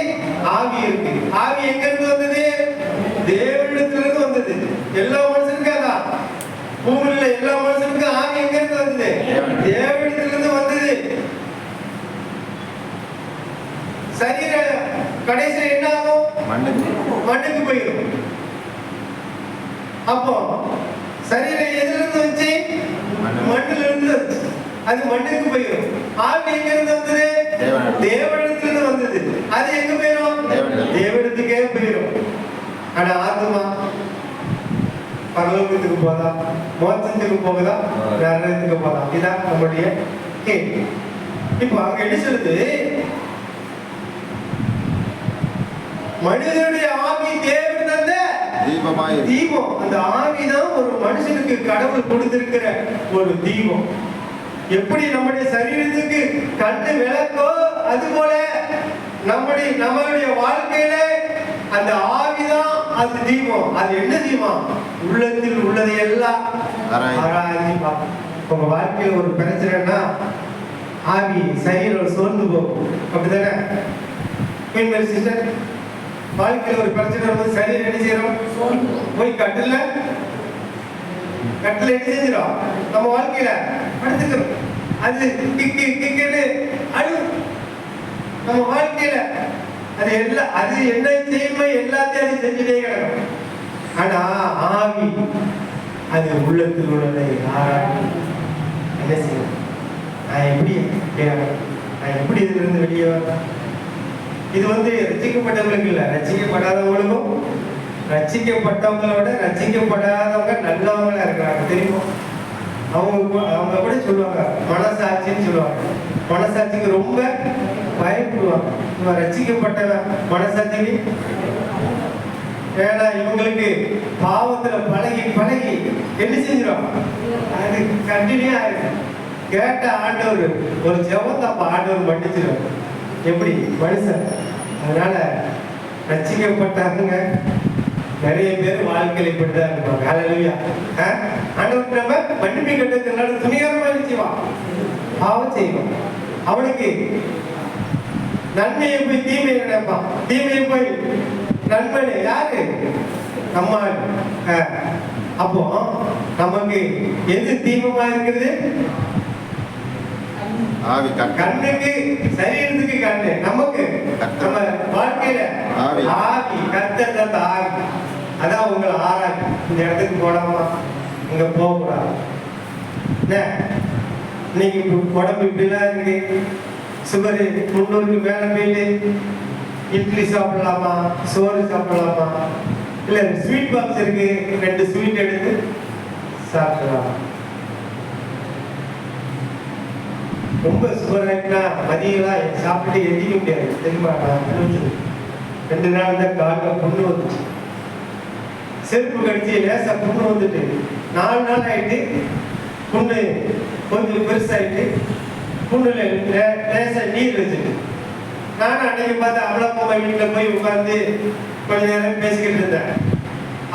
ஆவி இருக்கு. ஆவி எங்க இருந்து வந்தது? தேவனிடத்திலிருந்து வந்தது. எல்லா மனுஷனுக்கும் அதான். பூமியில எல்லா மனுஷனுக்கும் ஆவி எங்க இருந்து வந்தது? தேவனிடத்திலிருந்து வந்தது. சரீர கடைசியில் என்ன ஆகும்? மண்ணுக்கு போயிடும். அப்போ சரீரம் எதிலிருந்து வந்துச்சு? மண்ணிலிருந்து இருந்து. அது மண்ணுக்கு போயிடும். ஆவி எங்க இருந்து வந்தது? தேவனிடத்திலிருந்து வந்தது. அது எங்க போயிடும்? தேவனிடத்துக்கே போயிடும். ஆனா ஆத்மா பரலோகத்துக்கு போதா, மோட்சத்துக்கு போகுதா, நரகத்துக்கு போதா? இதான் நம்முடைய கேள்வி. இப்போ அங்க என்ன சொல்லுது? மனிதனுடைய ஆவி தேவன் தந்த தீபம். அந்த ஆவிதான் ஒரு மனுஷனுக்கு கடவுள் கொடுத்திருக்கிற ஒரு தீபம். எப்படி நம்முடைய சரீரத்துக்கு கண்ணு விளக்கோ அது போல நம்மளுடைய வாழ்க்கையில அந்த ஆவிதான் அது தீபம். அது என்ன தீபம்? உள்ளத்தில் உள்ளதை எல்லாம் ஆராய்ச்சி பார்க்கும். உங்க வாழ்க்கையில ஒரு பிரச்சனைனா ஆவி சரீரம் சோர்ந்து போகும். அப்படிதானே சிஸ்டர்? வாழ்க்கையில ஒரு பிரச்சனை வரும்போது சரீரம் என்ன செய்யறோம்? போய் கட்டில என்ன செஞ்சிடும்? நம்ம வாழ்க்கையில படுத்துக்கிறோம். அது கிக்கு அழு. நம்ம வாழ்க்கையில அது எல்லாம் அது என்ன செய்யுமோ எல்லாத்தையும் அது செஞ்சுட்டே கிடக்கும். ஆனா ஆவி அது உள்ளத்தில் உள்ளதை ஆராய்ச்சி என்ன செய்யும்? நான் எப்படி இதுல இருந்து வெளியே வரேன்? இது ரட்சிக்கப்பட்டவங்களுக்கு இல்ல, ரட்சிக்கப்படாதவங்களுக்கும். ரட்சிக்கப்பட்டவங்களோட ரட்சிக்கப்படாதவங்க நல்லவங்களா இருக்கிறாங்க தெரியுமா? அவங்க கூட சொல்லுவாங்க மனசாட்சின்னு சொல்லுவாங்க. மனசாட்சிக்கு ரொம்ப பயப்படுவாங்க. இவன் ரட்சிக்கப்பட்ட மனசாட்சிக்கு ஏன்னா இவங்களுக்கு பாவத்துல பழகி என்ன செஞ்சிடும்? அது கண்டினியூ ஆயிடும். கேட்ட ஆண்டவர் ஒரு ஜெபத்தை ஆண்டவர் மன்னிச்சிடும். எப்படி மனுஷன்? அதனால ரட்சிக்கப்பட்டாங்க நிறைய பேர் வாழ்க்கையில இப்படிதான் இருப்பாங்க. ஹல்லேலூயா. ஆண்டவர் நம்ம மன்னிப்பு கட்டத்தினால துணிகரமா செய்வான், பாவம் செய்வான். அவனுக்கு நன்மையை போய் தீமையை நினைப்பான், தீமையை போய் நன்மை. யாரு? நம்ம. அப்போ நமக்கு எது தீபமா இருக்குது? கண்ணுக்கு, சரீரத்துக்கு கண்ணு. நமக்கு நம்ம வாழ்க்கையில ஆவி, கர்த்தர் தந்த ஆவி. அதான் உங்களை ஆராய்ச்சி. இந்த இடத்துக்கு போடாமா, இங்க போக கூடாது. இன்னைக்கு உடம்பு இப்படிலாம் இருக்கு, சுகர் 300க்கு மேல போயிட்டு இட்லி சாப்பிடலாமா, சோறு சாப்பிடலாமா, இல்ல ஸ்வீட் பாக்ஸ் இருக்கு 2 ஸ்வீட் எடுத்து சாப்பிடலாம். ரொம்ப சுகர் ஆயிட்டுனா மதியம் சாப்பிட்டு எந்திக்க முடியாது தெரியுமா? 2 நாள் தான் காலில் புண்ணு வந்துச்சு. செருப்பு கடிச்சு லேசா புண்ணு வந்துட்டு 4 நாள் ஆயிட்டு புண்ணு கொஞ்சம் பெருசாயிட்டு புண்ணுல லேசா நீர் வச்சுட்டு நானும் அன்னைக்கு பார்த்து அவ்வளோ வீட்டில் போய் உட்காந்து கொஞ்ச நேரம் பேசிக்கிட்டு இருந்தேன்.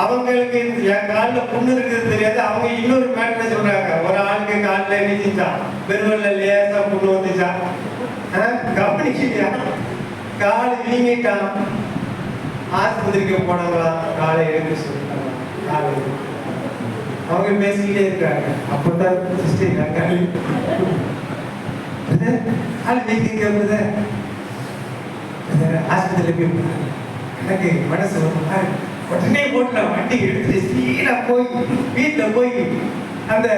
அவங்களுக்கு என் காலில் புண்ணு இருக்குது தெரியாது. அவங்க இன்னொரு மேட்டரை சொல்றாங்க. ஒரு ஆளுக்கு காலில் என்ன செஞ்சான்? பெருவல்ல லேசா புண்ணு வந்துச்சா? கவனிக்கிறியா? கால் வீங்கிட்டான். ஆஸ்பத்திரிக்கு போனவங்களா? காலை எடுக்க சொல்லிட்டாங்க. அவங்க பேசிக்கிட்டே இருக்காங்க. அப்பதான் சிஸ்டர் இருக்காங்க. ஆஸ்பத்திரியில் போய் எனக்கு மனசு உடனே போட்டுல வண்டி எடுத்துட்டு சீனா போய் வீட்டில் போய் அந்த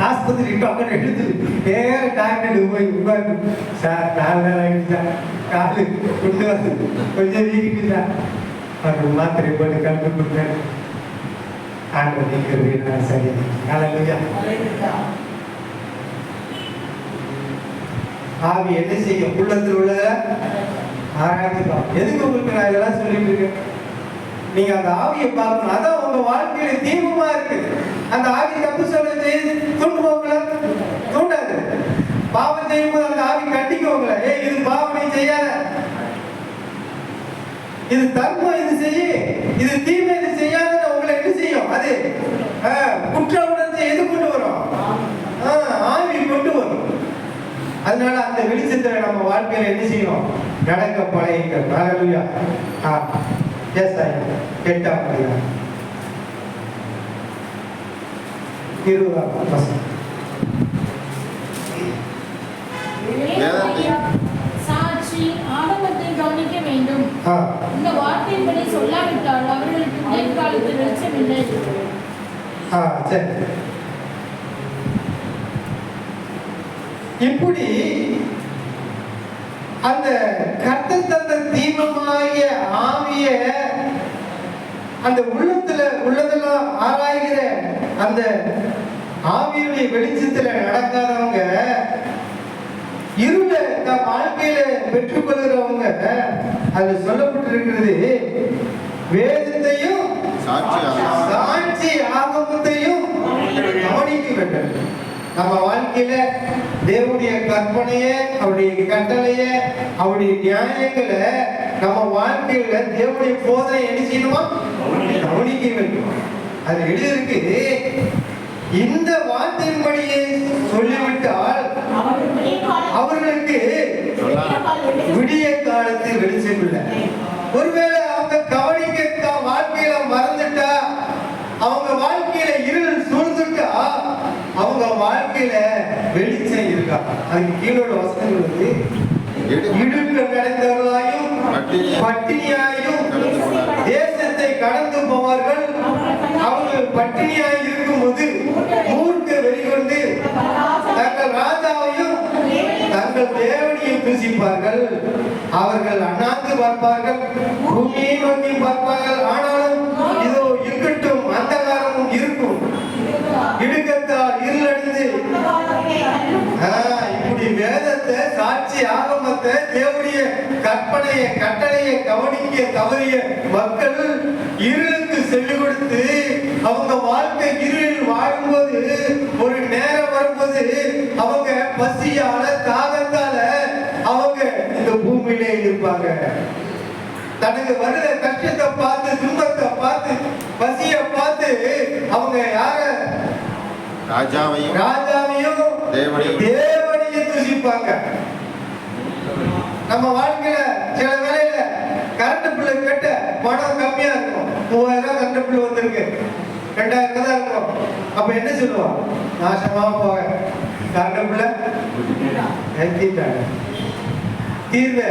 ஆஸ்பத்திரி பக்கம் எடுத்து வேற டாக்டர் போய் உட்காந்து சார் 4 நாள் ஆகிடுச்சா காலு கொண்டு வந்து கொஞ்சம் வீக்கிட்டுதா அவர் மாத்திரை போட்டு கலந்து கொடுத்தேன். ஆண்டவர் நீங்க சரி காலையா ஆவி என்ன செய்யும்? உள்ளத்தில் உள்ளத ஆராய்ச்சிக்கலாம். எதுக்கு உங்களுக்கு நான் இதெல்லாம் சொல்லிட்டு இருக்கேன்? நீங்க அந்த ஆவியை பார்க்கணும். அதான் உங்க வாழ்க்கையில தீபமா இருக்கு. அந்த ஆவி தப்பு சொல்ல தூண்டுவோங்கள தூண்டாது. பாவம் செய்யும்போது அந்த ஆவி கட்டிக்குவோங்கள, இது பாவம் நீ செய்யாத, இது தர்மம் இது செய்ய, இது தீமை இது செய்யாத உங்களை என்ன செய்யும்? அது குற்ற உணர்ச்சி எது கொண்டு வரும்? ஆவி கொண்டு வரும். அதனால அந்த வெளிச்சத்தை நம்ம வாழ்க்கையில என்ன செய்யணும்? நடக்க பழகிக்க. ஹல்லேலூயா. ஏசாயா 8ஆம் அதிகாரம் 20ஆம் வசனம். சாட்சி ஆகமத்தை கவனிக்க வேண்டும். இந்த வார்த்தையின்படி சொல்லாவிட்டால் அவர்களுக்கு விடியற்காலத்தில் வெளிச்சம் இல்லை. சரி. இப்படி அந்த கர்த்தர் தந்த தீபமாகிய ஆவிய அந்த உள்ளத்துல உள்ளதெல்லாம் ஆராய்கிற அந்த ஆவியுடைய வெளிச்சத்துல நடக்காதவங்க, இருள வாழ்க்கையில பெற்றுக்கொள்கிறவங்க, அது சொல்லப்பட்டிருக்கிறது, வேதத்தையும் சாட்சி ஆகமத்தையும் கவனிக்க வேண்டும். நம்ம வாழ்க்கையில தேவனுடைய கற்பனையை, அவருடைய கட்டளையை, அவருடைய நியாயங்களை நம்ம வாழ்க்கையில தேவனுடைய போதனை என்ன செய்யணுமா? கவனிக்க வேண்டும். அது எழுதிருக்கு, இந்த வார்த்தையின்படியே சொல்லிவிட்டால் அவர்களுக்கு விடிய காலத்தில் வெளிச்சம் இல்லை. ஒருவேளை அவங்க கவனிக்க வாழ்க்கையில மறந்துட்டா, அவங்க வாழ்க்கையில இருள் சூழ்ந்துட்டா, அவங்க வாழ்க்கையில வெளிச்சம் இருக்கா? அதுக்கு கீழோட வசனங்கள் வந்து, இடுக்க கிடைத்தவர்களாயும் பட்டினியாயும் தேசத்தை கடந்து போவார்கள். அவர்கள் பட்டினியாய் இருக்கும்போது மூர்க்க வெறிகொண்டு தங்கள் ராஜாவையும் தங்கள் தேவனையும் தூசிப்பார்கள். அவர்கள் அண்ணாந்து பார்ப்பார்கள், பூமியை நோக்கி பார்ப்பார்கள். ஆனாலும் இதோ இருக்கட்டும், அந்தகாரமும் இருக்கும், இடுக்கத்தால் இருளடைந்து. இப்படி வேதத்தை, சாட்சி ஆகமத்தை, தேவனுடைய கற்பனையை கட்டளையை கவனிக்க தவறிய மக்கள் இருளுக்கு செவி கொடுத்து அவங்க வாழ்க்கை இருளில் வாழும்போது, ஒரு நேரம் வரும்போது அவங்க பசியால தாகத்தால அவங்க இந்த பூமியிலே இருப்பாங்க. தனக்கு வருகிற கஷ்டத்தை பார்த்து, துன்பத்தை பார்த்து, பசிய பார்த்து அவங்க யார? ராஜாவையும் தேவனையும் தூசிப்பாங்க. நம்ம வாழ்க்கையில சில வேலையில கரண்ட் பில்லு கட்ட பணம் கம்மியா இருக்கும். 3000 ரூபாய் கரண்ட் பில்லு வந்திருக்கு, 2000 தான் இருக்கும். அப்ப என்ன சொல்லுவோம்? நாசமா போக கரண்ட் பில்ல ஏத்திட்டாங்க. தீர்வு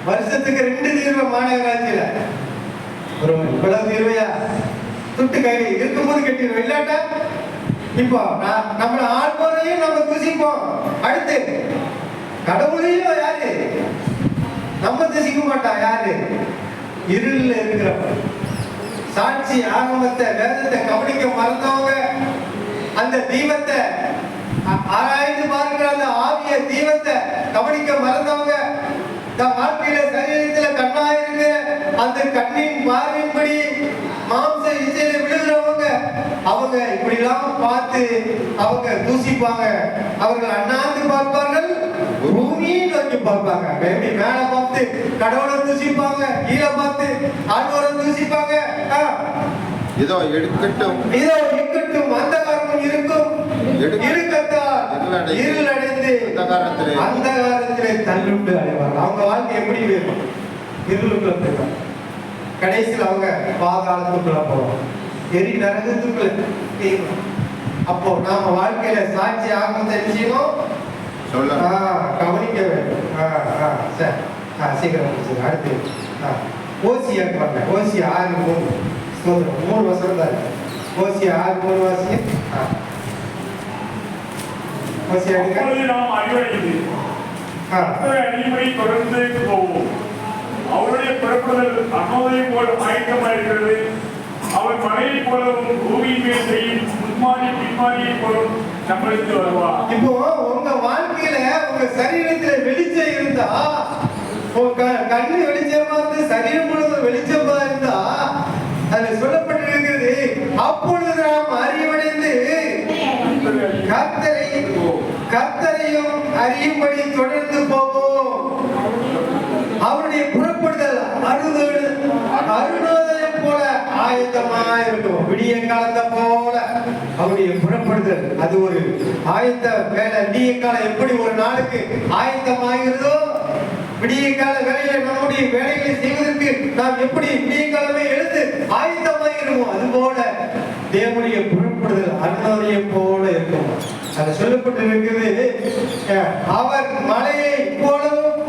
வருஷத்துக்கு 2 தீர்வு மாநகராட்சியில. இவ்வளவு தீர்வையா? துட்டு கையில் இருக்கும்போது கட்டிடுவோம், இல்லாட்டா இப்போ நம்மள ஆழ்வோரையும் நம்ம துசிப்போம். அடுத்து கடவுளையும் யாரு நம்ம துசிக்க மாட்டா? யாரு? இருள்ல இருக்கிறப்ப சாட்சி ஆகமத்தை, வேதத்தை கவனிக்க மறந்தவங்க, அந்த தீபத்தை ஆராய்ந்து பார்க்கிற அந்த ஆவிய தீபத்தை கவனிக்க மறந்தவங்க, தன் வாழ்க்கையில சரீரத்துல கண்ணாயிருக்க அந்த கண்ணின் பார்வையின்படி மாம்ச இச்சையில விழுகிறவங்க, அவங்க இப்படி எல்லாம் பார்த்து அவங்க தூசிப்பாங்க. அவர்கள் அண்ணாந்து பார்ப்பார்கள், பூமியை நோக்கி பார்ப்பாங்க. எப்படி மேல பார்த்து கடவுளை தூசிப்பாங்க, கீழே பார்த்து ஆழ்வாரை தூசிப்பாங்க. இதோ எடுக்கட்டும், இதோ இருக்கட்டும், அந்தகாரமும் இருக்கும், இடுக்கத்தால் இருளடைந்து அந்தகாரத்திலே தள்ளுண்டு அடைவார்கள். அவங்க வாழ்க்கை எப்படி இருக்கும்? இருளுக்குள்ள போயிடும். கடைசியில் அவங்க பாதாளத்துக்குள்ள போவாங்க. எரி நரகத்துக்குள்ள செய்யணும். அப்போ நாம வாழ்க்கையில சாட்சி ஆகும் தெரிஞ்சியும் கவனிக்க வேண்டும். சரி, சீக்கிரம் முடிச்சுங்க. அடுத்து ஓசியா பாருங்க. ஓசியா 6:3 ஸ்தோத்திரம். 3 வசனம் தான் இருக்கு. ஓசியா 6:3 வாசிங்க. ஓசியா நாம் அறிவடைந்து அடிமை தொடர்ந்து போவோம். அவருடைய புறப்படுதல் அன்னோதை போல ஆயத்தமாக இருக்கிறது. அவர் மழையை போலவும் பூமியின் மேல் செய்யும் முன்மாறி பின்மாரியை போலும் நம்மளுக்கு வருவார். இப்போ உங்க வாழ்க்கையில உங்க சரீரத்துல வெளிச்சம் இருந்தா, உங்க கண்ணு வெளிச்சமா இருந்து சரீரம் முழுவதும் வெளிச்சமா இருந்தா, அதுல சொல்லப்பட்டிருக்கிறது, அப்பொழுது நாம் அறிவடைந்து கர்த்தரையும் அறியும்படி தொடர்ந்து போவோம். அவருடைய புறப்படுதல் அருணோதயம் போல ஆயத்தமாக இருக்கும். விடிய காலத்தை போல அவருடைய புறப்படுதல் அது ஒரு ஆயத்த வேலை. விடிய காலம் எப்படி ஒரு நாளுக்கு ஆயத்தமாகிறதோ, விடிய கால வேலையில நம்முடைய வேலைகளை செய்வதற்கு நாம் எப்படி விடிய காலமே எழுந்து ஆயத்தமாகிறோமோ, அது போல தேவனுடைய புறப்படுதல் அருணோதயம் போல இருக்கும். அது சொல்லப்பட்டிருக்கிறது, அவர் மழையை போலவும்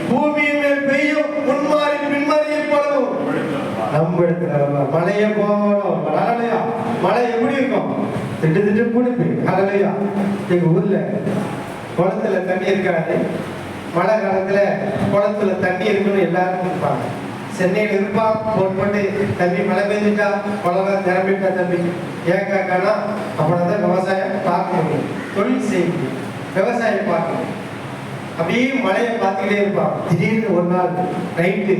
பூமியின் மேல் பெய்யும் முன்மாறி பின்மாரியை போலவும் நம்ம மழையை போலவும். மழை எப்படி இருக்கும்? திட்டு திட்டு குடிப்பு. அழலையா எங்க ஊர்ல குளத்துல தண்ணி இருக்காது. மழை காலத்துல குளத்துல தண்ணி இருக்குன்னு எல்லாரும் இருப்பாங்க. சென்னையில் இருப்பான் போட்டு தம்பி மழை பெஞ்சுட்டா குளம் நிரம்பிட்டா தம்பி ஏக்காக்கானா அப்படின்னா தான் விவசாயம் பார்க்க முடியும், தொழில் செய்ய முடியும், விவசாயம் பார்க்கணும். அப்படியே மழையை பார்த்துக்கிட்டே இருப்பான். திடீர்னு ஒரு நாள் நைட்டு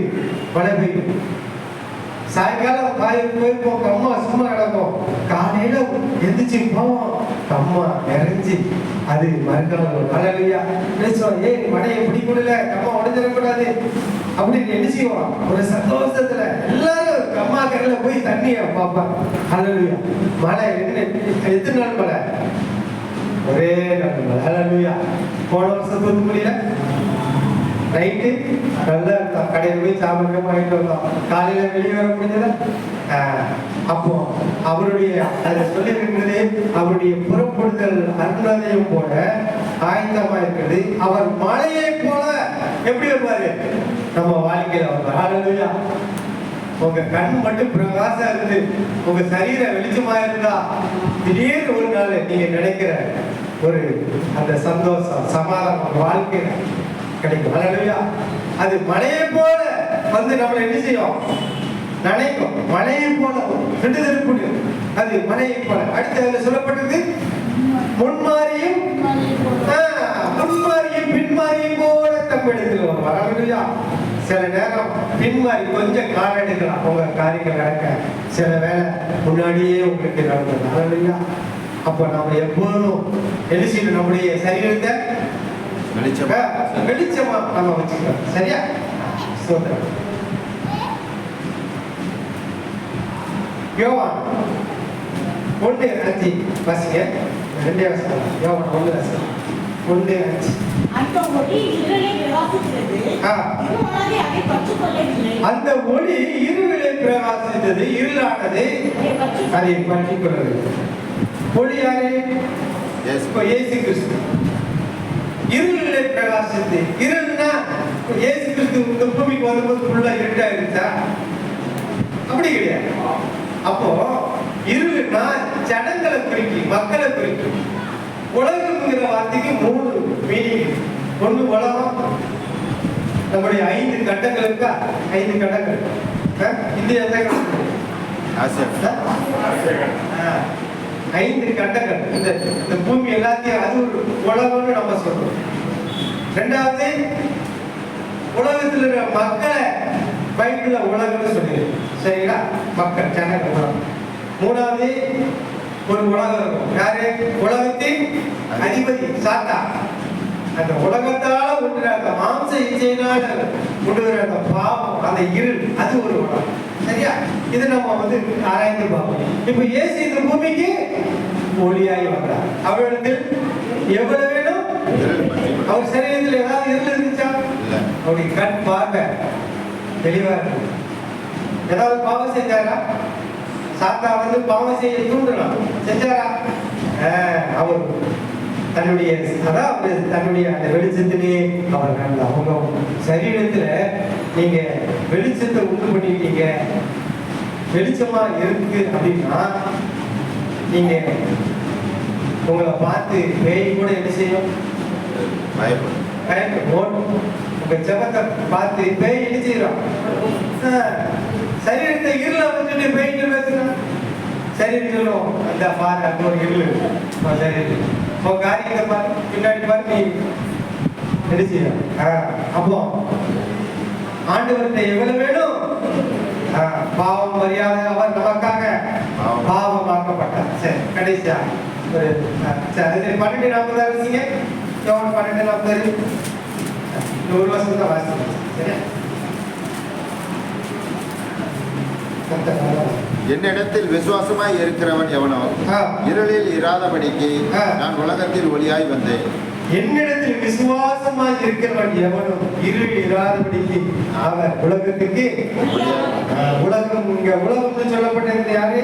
மழை பெய்யும். சாயங்காலம் போயிருப்போம், கம்மா சும்மா கிடக்கும். காலையில எந்திரிச்சு போவோம், கம்மா நிறைஞ்சி அது மறுக்காலம் மழையா பேசுவோம். மழையை பிடிக்கூடல, கம்மா உடஞ்சிடக்கூடாது அப்படின்னு நினைச்சுவோம். ஒரு சந்தோஷத்துல எல்லாரும் கம்மா கரையில போய் தண்ணிய பார்ப்பாங்க. அழலுயா மழை எத்தனை நாள் மழை? ஒரே நாள் மழை. அழலுயா போன வருஷம் தூத்துக்குடியில நைட்டு நல்லா இருந்தான். கடையில் போய் சாப்பிட்டு வாங்கிட்டு வந்தோம். காலையில வெளியே வர முடிஞ்சது. அப்போ அவருடைய அதை சொல்லியிருக்கிறது, அவருடைய புறப்படுதல் அருணோதயம் போல ஆயத்தமா இருக்கிறது. அவர் மழையை போல எப்படி இருப்பாரு நம்ம வாழ்க்கையில வருவார். ஹல்லேலூயா. உங்க கண் மட்டும் பிரகாசம் இருந்து உங்க சரீரம் வெளிச்சமா இருந்தா திடீர்னு ஒரு நாள் நீங்க நினைக்கிற ஒரு அந்த சந்தோஷம் சமாதானம் வாழ்க்கையில கிடைக்கும். ஹல்லேலூயா. அது மழையை போல வந்து நம்மளை என்ன செய்யும்? நினைக்கும். மழையை போல விடுதல். அது மழையை போல. அடுத்து அதுல சொல்லப்பட்டது முன்மாரியும் பின்மாரியும் போல தம்மிடத்தில் வரும். ஹல்லேலூயா. சில நேரம் பின்மாறி கொஞ்சம் காலம் எடுக்கலாம் உங்க காரியங்கள் நடக்க. சில வேலை முன்னாடியே உங்களுக்கு நடந்தது. ஹல்லேலூயா. அப்ப நம்ம எப்போதும் என்ன செய்யணும்? நம்முடைய சரீரத்தை வெளிச்சமா நம்ம வச்சுக்கலாம். சரியா? ஸ்தோத்திரம். யோவான் 1:5 வாசிங்க. 2 வசனம். யோவான் 1:5. அந்த ஒளி இருளை பிரகாசித்தது, இருளானது அதை பற்றிக் கொள்ளவில்லை. ஒளி யாரு? இயேசு கிறிஸ்து. இருளிலே பிரகாசித்து. இருள்னா இயேசு கிறிஸ்து இந்த பூமிக்கு வரும்போது ஃபுல்லா இருட்டா இருந்துச்சா? அப்படி கிடையாது. அப்போ இருளுனா ஜனங்களை குறிக்கும், மக்களை குறிக்கும். உலகம்ங்கிற வார்த்தைக்கு 3 மீனிங். ஒண்ணு உலகம், நம்முடைய 5 கட்டங்கள் இருக்கா? 5 கட்டங்கள். இந்தியா 5 கட்டங்கள். இந்த பூமி எல்லாத்தையும் அது ஒரு உலகம்னு நம்ம சொல்றோம். 2வது உலகத்தில் இருக்கிற மக்களை பைபிள்ல உலகம்னு சொல்லியிருக்கு. சரிங்களா? மக்கள் ஜனங்கள் உலகம். 3வது ஒரு உலகம் இருக்கும். யாரு? உலகத்தின் அதிபதி சாத்தா. அந்த உலகத்தால உண்டுற அந்த மாம்ச இச்சையினால உண்டுகிற அந்த பாவம், அந்த இருள், அது ஒரு உலகம். சரியா? இது நம்ம ஆராய்ந்து பார்ப்போம். இப்ப இயேசு இந்த பூமிக்கு ஒளியாய் வந்தார். அவரிடத்தில் எவ்வளவு வேணும்? அவர் சரீரத்தில் ஏதாவது இருள் இருந்துச்சா? அவருடைய கண் பார்வை தெளிவா இருக்கு. ஏதாவது பாவம் செஞ்சாரா? சாத்தா வந்து பாவம் செய்ய தூண்டலாம், செஞ்சாரா? அவர் தன்னுடைய தன்னுடைய அந்த வெளிச்சத்திலே அவர் அவங்க சரீரத்துல நீங்க வெளிச்சத்தை உண்டு பண்ணிட்டீங்க, வெளிச்சமா இருக்கு அப்படின்னா நீங்க உங்களை பார்த்து பேய் கூட என்ன செய்யும்? பயப்படும். உங்க ஜபத்தை பார்த்து பேய் என்ன செய்யறோம்? சரீரத்தை இருள வந்துட்டு பேய்ட்டு பேசுறோம். சரீரம் அந்த பாரு அந்த ஒரு இருள் சரீரம் உங்க காரியத்தை பாரு, பின்னாடி பாரு, நீ என்ன செய்யணும்? அப்போ ஆண்டவர்கிட்ட எவ்வளவு வேணும்? பாவம் மரியாதை அவர் நமக்காக பாவமாக்கப்பட்டார். சரி, கடைசியா ஒரு 12:40 வசிங்க. 12:40 ஒரு வருஷம் தான் வாசிங்க. சரியா? என்னிடத்தில் விசுவாசமாய் இருக்கிறவன் எவனோ இருளில் இராதபடிக்கு நான் உலகத்தில் ஒளியாய் வந்தேன். என்னிடத்தில் விசுவாசமாய் இருக்கிறவன் எவனும் இருளில் இராதபடிக்கு அவர் உலகத்துக்கு உலகம் இங்க உலகம் சொல்லப்பட்டது யாரு?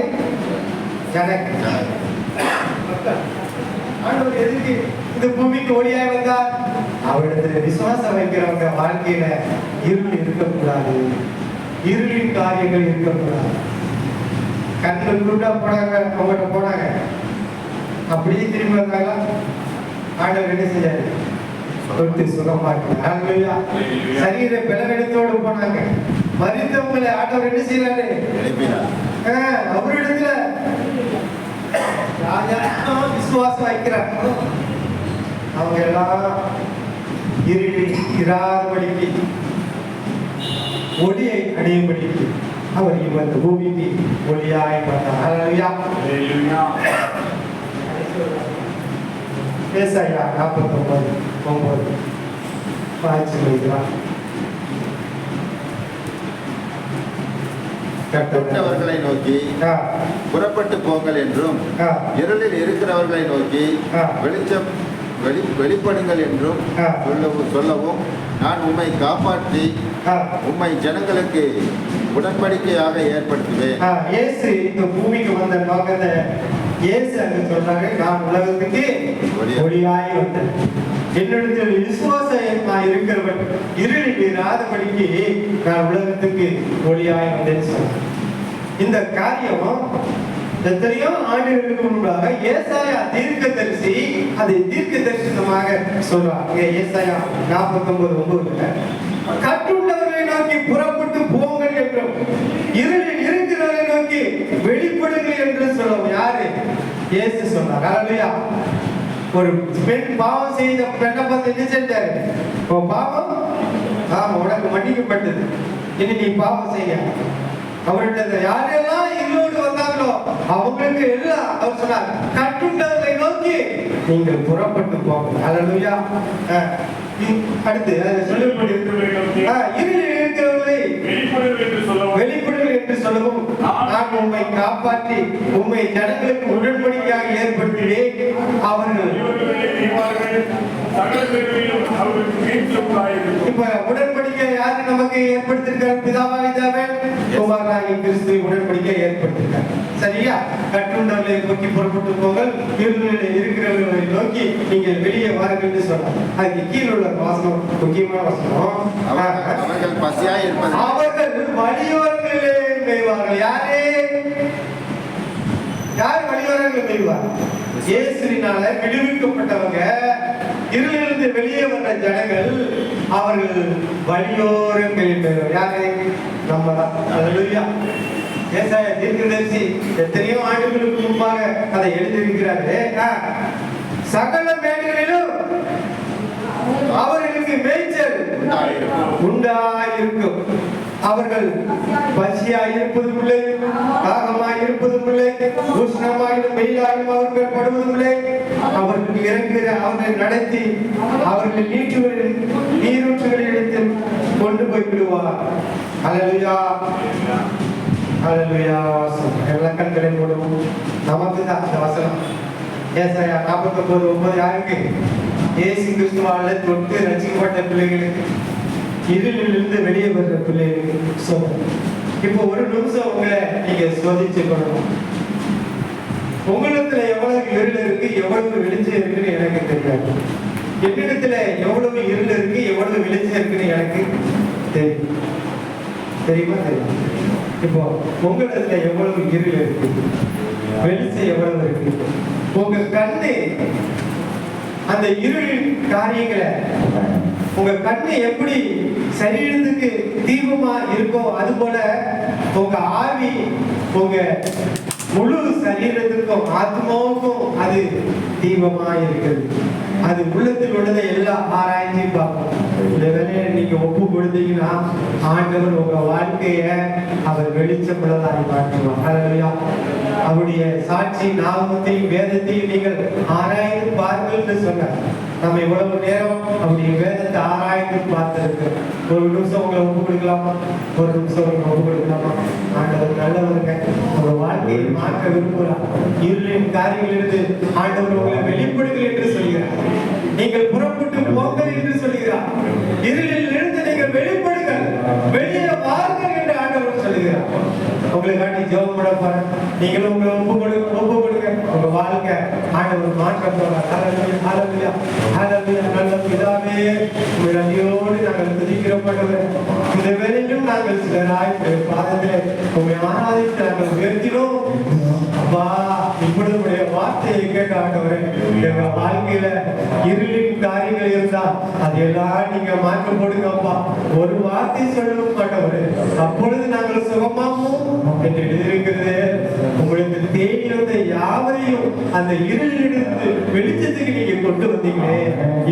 ஜனங்க. ஆண்டவர் எதுக்கு இந்த பூமிக்கு ஒளியாய் வந்தார்? அவரிடத்துல விசுவாசம் வைக்கிறவங்க வாழ்க்கையில இருள் இருக்கக்கூடாது, இருளின் காரியங்கள் இருக்கக்கூடாது. கண்ணு குருடா போனாங்க, அவங்ககிட்ட போனாங்க, அப்படியே திரும்பி வந்தாங்களா? ஆண்டவர் என்ன செஞ்சாரு? தொட்டு சுகமாக்கினார். சரீர பலவீனத்தோடு போனாங்க, மரித்தவங்களை ஆண்டவர் என்ன செய்யறாரு? அவரிடத்துல விசுவாசம் வைக்கிறார். அவங்க எல்லாம் இருளில் இராதபடிக்கு ஒளியை அடையும்படிக்கு அவர் இந்த பூமிக்கு ஒளியாய் வந்தார். ஏசாயா 49:9 வாய்ச்சி வைக்கிறார். கெட்டவர்களை நோக்கி புறப்பட்டு போங்கள் என்றும் இருளில் இருக்கிறவர்களை நோக்கி வெளிப்படுங்கள் என்றும் சொல்லவும் நான் உம்மை காப்பாற்றி உம்மை ஜனங்களுக்கு உடன்படிக்கையாக ஏற்படுத்துவேன். இயேசு இந்த பூமிக்கு வந்த நோக்கத்தை இயேசு அங்க சொல்றாங்க, நான் உலகத்துக்கு ஒளியாய் வந்தேன். என்னிடத்தில் விசுவாசமாய் இருக்கிறவன் இருளில் இராதபடிக்கு நான் உலகத்துக்கு ஒளியாய் வந்தேன்னு சொன்னேன். இந்த காரியம் எத்தனையோ ஆண்டுகளுக்கு முன்பாக ஏசாயா தீர்க்கதரிசி அதை தீர்க்க தரிசனமாக சொல்றாங்க. ஏசாயா 49:9 கட்டுண்டவர்களை நோக்கி புறப்பட்டு போங்கள் என்றும் இருளில் இருக்கிறவர்களை நோக்கி வெளிப்படுங்கள் என்று சொல்லுவோம். யாரு? இயேசு சொன்னார். அல்லேலூயா. ஒரு பெண் பாவம் செய்த பெண்ணை பார்த்து என்ன செஞ்சாரு? பாவம் உனக்கு மன்னிக்கப்பட்டது, இனி நீ பாவம் செய்ய. அவர்கிட்ட யாரெல்லாம் இருளோடு வந்தாங்களோ அவங்களுக்கு எல்லாம் அவர் சொன்னார், கட்டுண்டவர்களை நோக்கி நீங்கள் புறப்பட்டு போங்க. அல்லேலூயா. அடுத்து சொல்லப்படி இருளில் இருக்கிறவர்களை வெளிப்படுங்கள் என்று சொல்லவும் நான் உம்மை காப்பாற்றி உம்மை ஜனங்களுக்கு உடன்படிக்கையாக ஏற்படுத்தினேன். அவர்கள் இப்ப உடன்படிக்கை யாரு நமக்கு ஏற்படுத்திருக்கார்? பிதாவாகிய குமாரனாகிய கிறிஸ்து உடன்படிக்கை ஏற்படுத்திருக்கார். சரியா? கட்டுண்டவர்களை நோக்கி புறப்பட்டு போங்கள், இருளில் இருக்கிறவர்களை நோக்கி நீங்கள் வெளியே வாருங்கள் என்று சொன்னார். அதுக்கு கீழே உள்ள வாசனம் முக்கியமான வாசனம். அவர்கள் பசியாய் இருப்பது, அவர்கள் வழியோரங்களிலே மேய்வார்கள். யார் வழியோரங்களில் மேய்வார்? இயேசுவினால விடுவிக்கப்பட்டவங்க, இருளிலிருந்து வெளியே வந்த ஜனங்கள், அவர்கள் வழியோரங்களில் மேய்வார். யாரு? நம்ம தான். அல்லேலூயா. ஏசாயா தீர்க்கதரிசி எத்தனையோ ஆண்டுகளுக்கு முன்பாக அதை எழுதியிருக்கிறாரு. சகல மேடுகளிலும் அவர்களுக்கு மேய்ச்சல் உண்டாயிருக்கும். அவர்கள் பசியாய் இருப்பதும் இல்லை, தாகமாய் இருப்பதும் இல்லை, உஷ்ணமாயும் வெயிலாயும் அவர்கள் படுவதும் இல்லை. அவர்களுக்கு இறங்குகிற அவர்களை நடத்தி அவர்கள் நீரூற்றுகளிடத்தில் கொண்டு போய் விடுவார். அல்லேலூயா. அல்லேலூயா. எல்லா கண்களை மூடுவோம். நமக்கு தான் அந்த வசனம். ஏசாயா 49:9 யாருக்கு? இயேசு கிறிஸ்துவால தொட்டு ரட்சிக்கப்பட்ட பிள்ளைகளுக்கு, இருளிலிருந்து வெளியே வர்ற பிள்ளைகளுக்கு சொல்றேன். இப்போ ஒரு நிமிஷம் உங்களை நீங்க சோதிச்சு கொள்ளணும். உங்களிடத்துல எவ்வளவு இருள் இருக்கு, எவ்வளவு வெளிச்சம் இருக்குன்னு எனக்கு தெரியாது. என்னிடத்துல எவ்வளவு இருள் இருக்கு, எவ்வளவு வெளிச்சம் இருக்குன்னு எனக்கு தெரியும். தெரியுமா? தெரியும். இப்போ உங்களிடத்துல எவ்வளவு இருள் இருக்கு, வெளிச்சம் எவ்வளவு இருக்கு. உங்க கண்ணு அந்த இருளின் காரியங்களை, உங்க கண்ணு எப்படி சரீரத்துக்கு தீபமா இருக்கோ அது போல உங்க ஆவி உங்க முழு சரீரத்திற்கும் ஆத்மாவுக்கும் அது தீபமா இருக்குது. அது உள்ளத்தில் உள்ளதை எல்லாம் ஆராய்ச்சி பார்ப்போம். இந்த வேலையை நீங்க ஒப்பு கொடுத்தீங்கன்னா ஆண்டவர் உங்க வாழ்க்கைய அவர் வெளிச்சமுள்ளதாய் மாற்றுவார். ஹல்லேலூயா. அவருடைய சாட்சி நாமத்தையும் வேதத்தையும் நீங்கள் ஆராய்ந்து பாருங்கள் என்று சொன்னார். நம்ம இவ்வளவு நேரம் அவருடைய வேதத்தை ஆராய்ந்து பார்த்திருக்கிறோம். ஒரு நிமிஷம் உங்களை ஒப்பு கொடுக்கலாமா? ஒரு நிமிஷம் உங்களை ஒப்பு கொடுக்கலாமா? ஆண்டவர் நல்லவருங்க. உங்க வாழ்க்கையை மாற்ற விரும்புகிறார். இருளின் காரியங்களிலிருந்து ஆண்டவர் உங்களை வெளிப்படுங்கள் என்று சொல்கிறார். நீங்கள் புறப்பட்டு போங்கள் என்று சொல்கிறார். இருளில் இருந்து நீங்கள் வெளிப்படுங்கள், வெளியே வாருங்கள் என்று ஆண்டவர் சொல்கிறார். உங்களை காட்டி ஜெபம் பண்ண போறேன். நீங்களும் உங்களை ஒப்பு கொடுங்க. உங்க வாழ்க்கை ஆண்டவர் மாற்ற போறார். ஹல்லேலூயா, ஹல்லேலூயா, ஹல்லேலூயா. நல்ல பிதாவே, உங்கள் நன்றியோடு நாங்கள் துதிக்கிறோம் ஆண்டவரே. இந்த வேளையிலும் நாங்கள் சிலராய் பாதத்திலே உங்களை ஆராதித்து நாங்கள் உயர்த்தினோம். அப்பா, இப்பொழுது உடைய வார்த்தையை கேட்ட ஆண்டவரே, எங்க வாழ்க்கையில இருளின் காரியங்கள் இருந்தா அதெல்லாம் நீங்க மாற்ற போடுங்க அப்பா. ஒரு வார்த்தை சொல்லணும் ஆண்டவரே, அப்பொழுது நாங்கள் சுகமாகவும் என்று எழுதியிருக்கிறது. உங்களுக்கு தேடி வந்த யாவரையும் அந்த இருளிலிருந்து வெளிச்சத்துக்கு நீங்க கொண்டு வந்தீங்களே,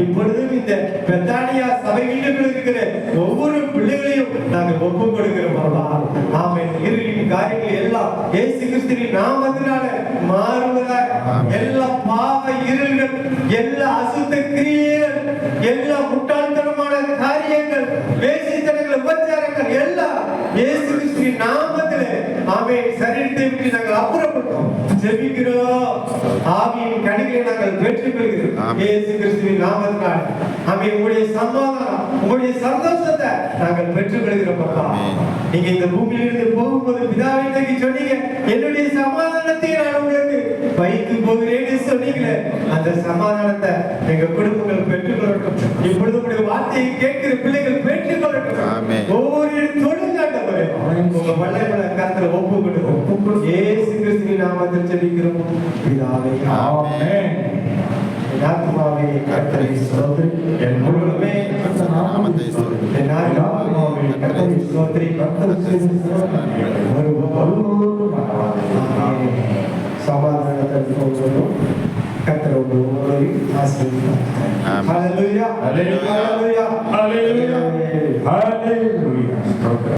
இப்பொழுதும் இந்த பெத்தானியா சபைகளில் இருக்கிற ஒவ்வொரு பிள்ளைகளையும் நாங்கள் ஒப்பு கொடுக்கிறோம் அப்பா. ஆமென். இருளின் காரியங்கள் எல்லாம் இயேசு கிறிஸ்துவின் நாமத்தினால மாறுவதாக. எல்லா பாவ இருள்கள், எல்லா அசுத்த கிரியைகள், எல்லா முட்டாள்தனமான காரியங்கள், வேசித்தனங்கள், உபச்சாரங்கள் எல்லாம் இயேசு கிறிஸ்துவின் நாமத்திலே ஆமென் சரீரத்தை விட்டு நாங்கள் அப்புறப்படுத்தோம். ஜெபிக்கிறோம். ஆவியின் கனிகளை நாங்கள் பெற்றுக்கொள்கிறோம் இயேசு கிறிஸ்துவின் நாமத்தினால். ஆமென். உங்களுடைய சமாதானம், உங்களுடைய சந்தோஷத்தை நாங்கள் பெற்றுக்கொள்கிறோம் அப்பா. நீங்க இந்த பூமியிலிருந்து போகும்போது பிதாவை நோக்கி சொன்னீங்க, என்னுடைய சமாதானத்தை நான் உங்களுக்கு வைத்து போகிறேன்னு சொன்னீங்களே, அந்த சமாதானத்தை எங்க குடும்பங்கள் பெற்றுக்கொள்ளட்டும். இப்பொழுது உங்களுடைய வார்த்தையை கேட்கிற பிள்ளைகள் பெற்றுக்கொள்ளட்டும். ஒவ்வொரு தொழுங்காட்டவரே உங்க வல்லமையுள்ள கரத்துல ஒப்பு கொடுக்கிறோம். இயேசு கிறிஸ்துவின் நாமத்தில் ஜெபிக்கிறோம் பிதாவே, ஆமென். ஆத்மாவே கர்த்தரை ஸ்தோத்திரி, என் முழுவதுமே கர்த்தர் நாமத்தை ஸ்தோத்திரி, என் ஆத்மாவே கர்த்தரை ஸ்தோத்திரி, ஒரு சமாதானத்தை போகிறோம். கர்த்தர் உங்களை ஆசீர்வதிப்பார். ஹல்லேலூயா, ஹல்லேலூயா, ஹல்லேலூயா, ஹல்லேலூயா.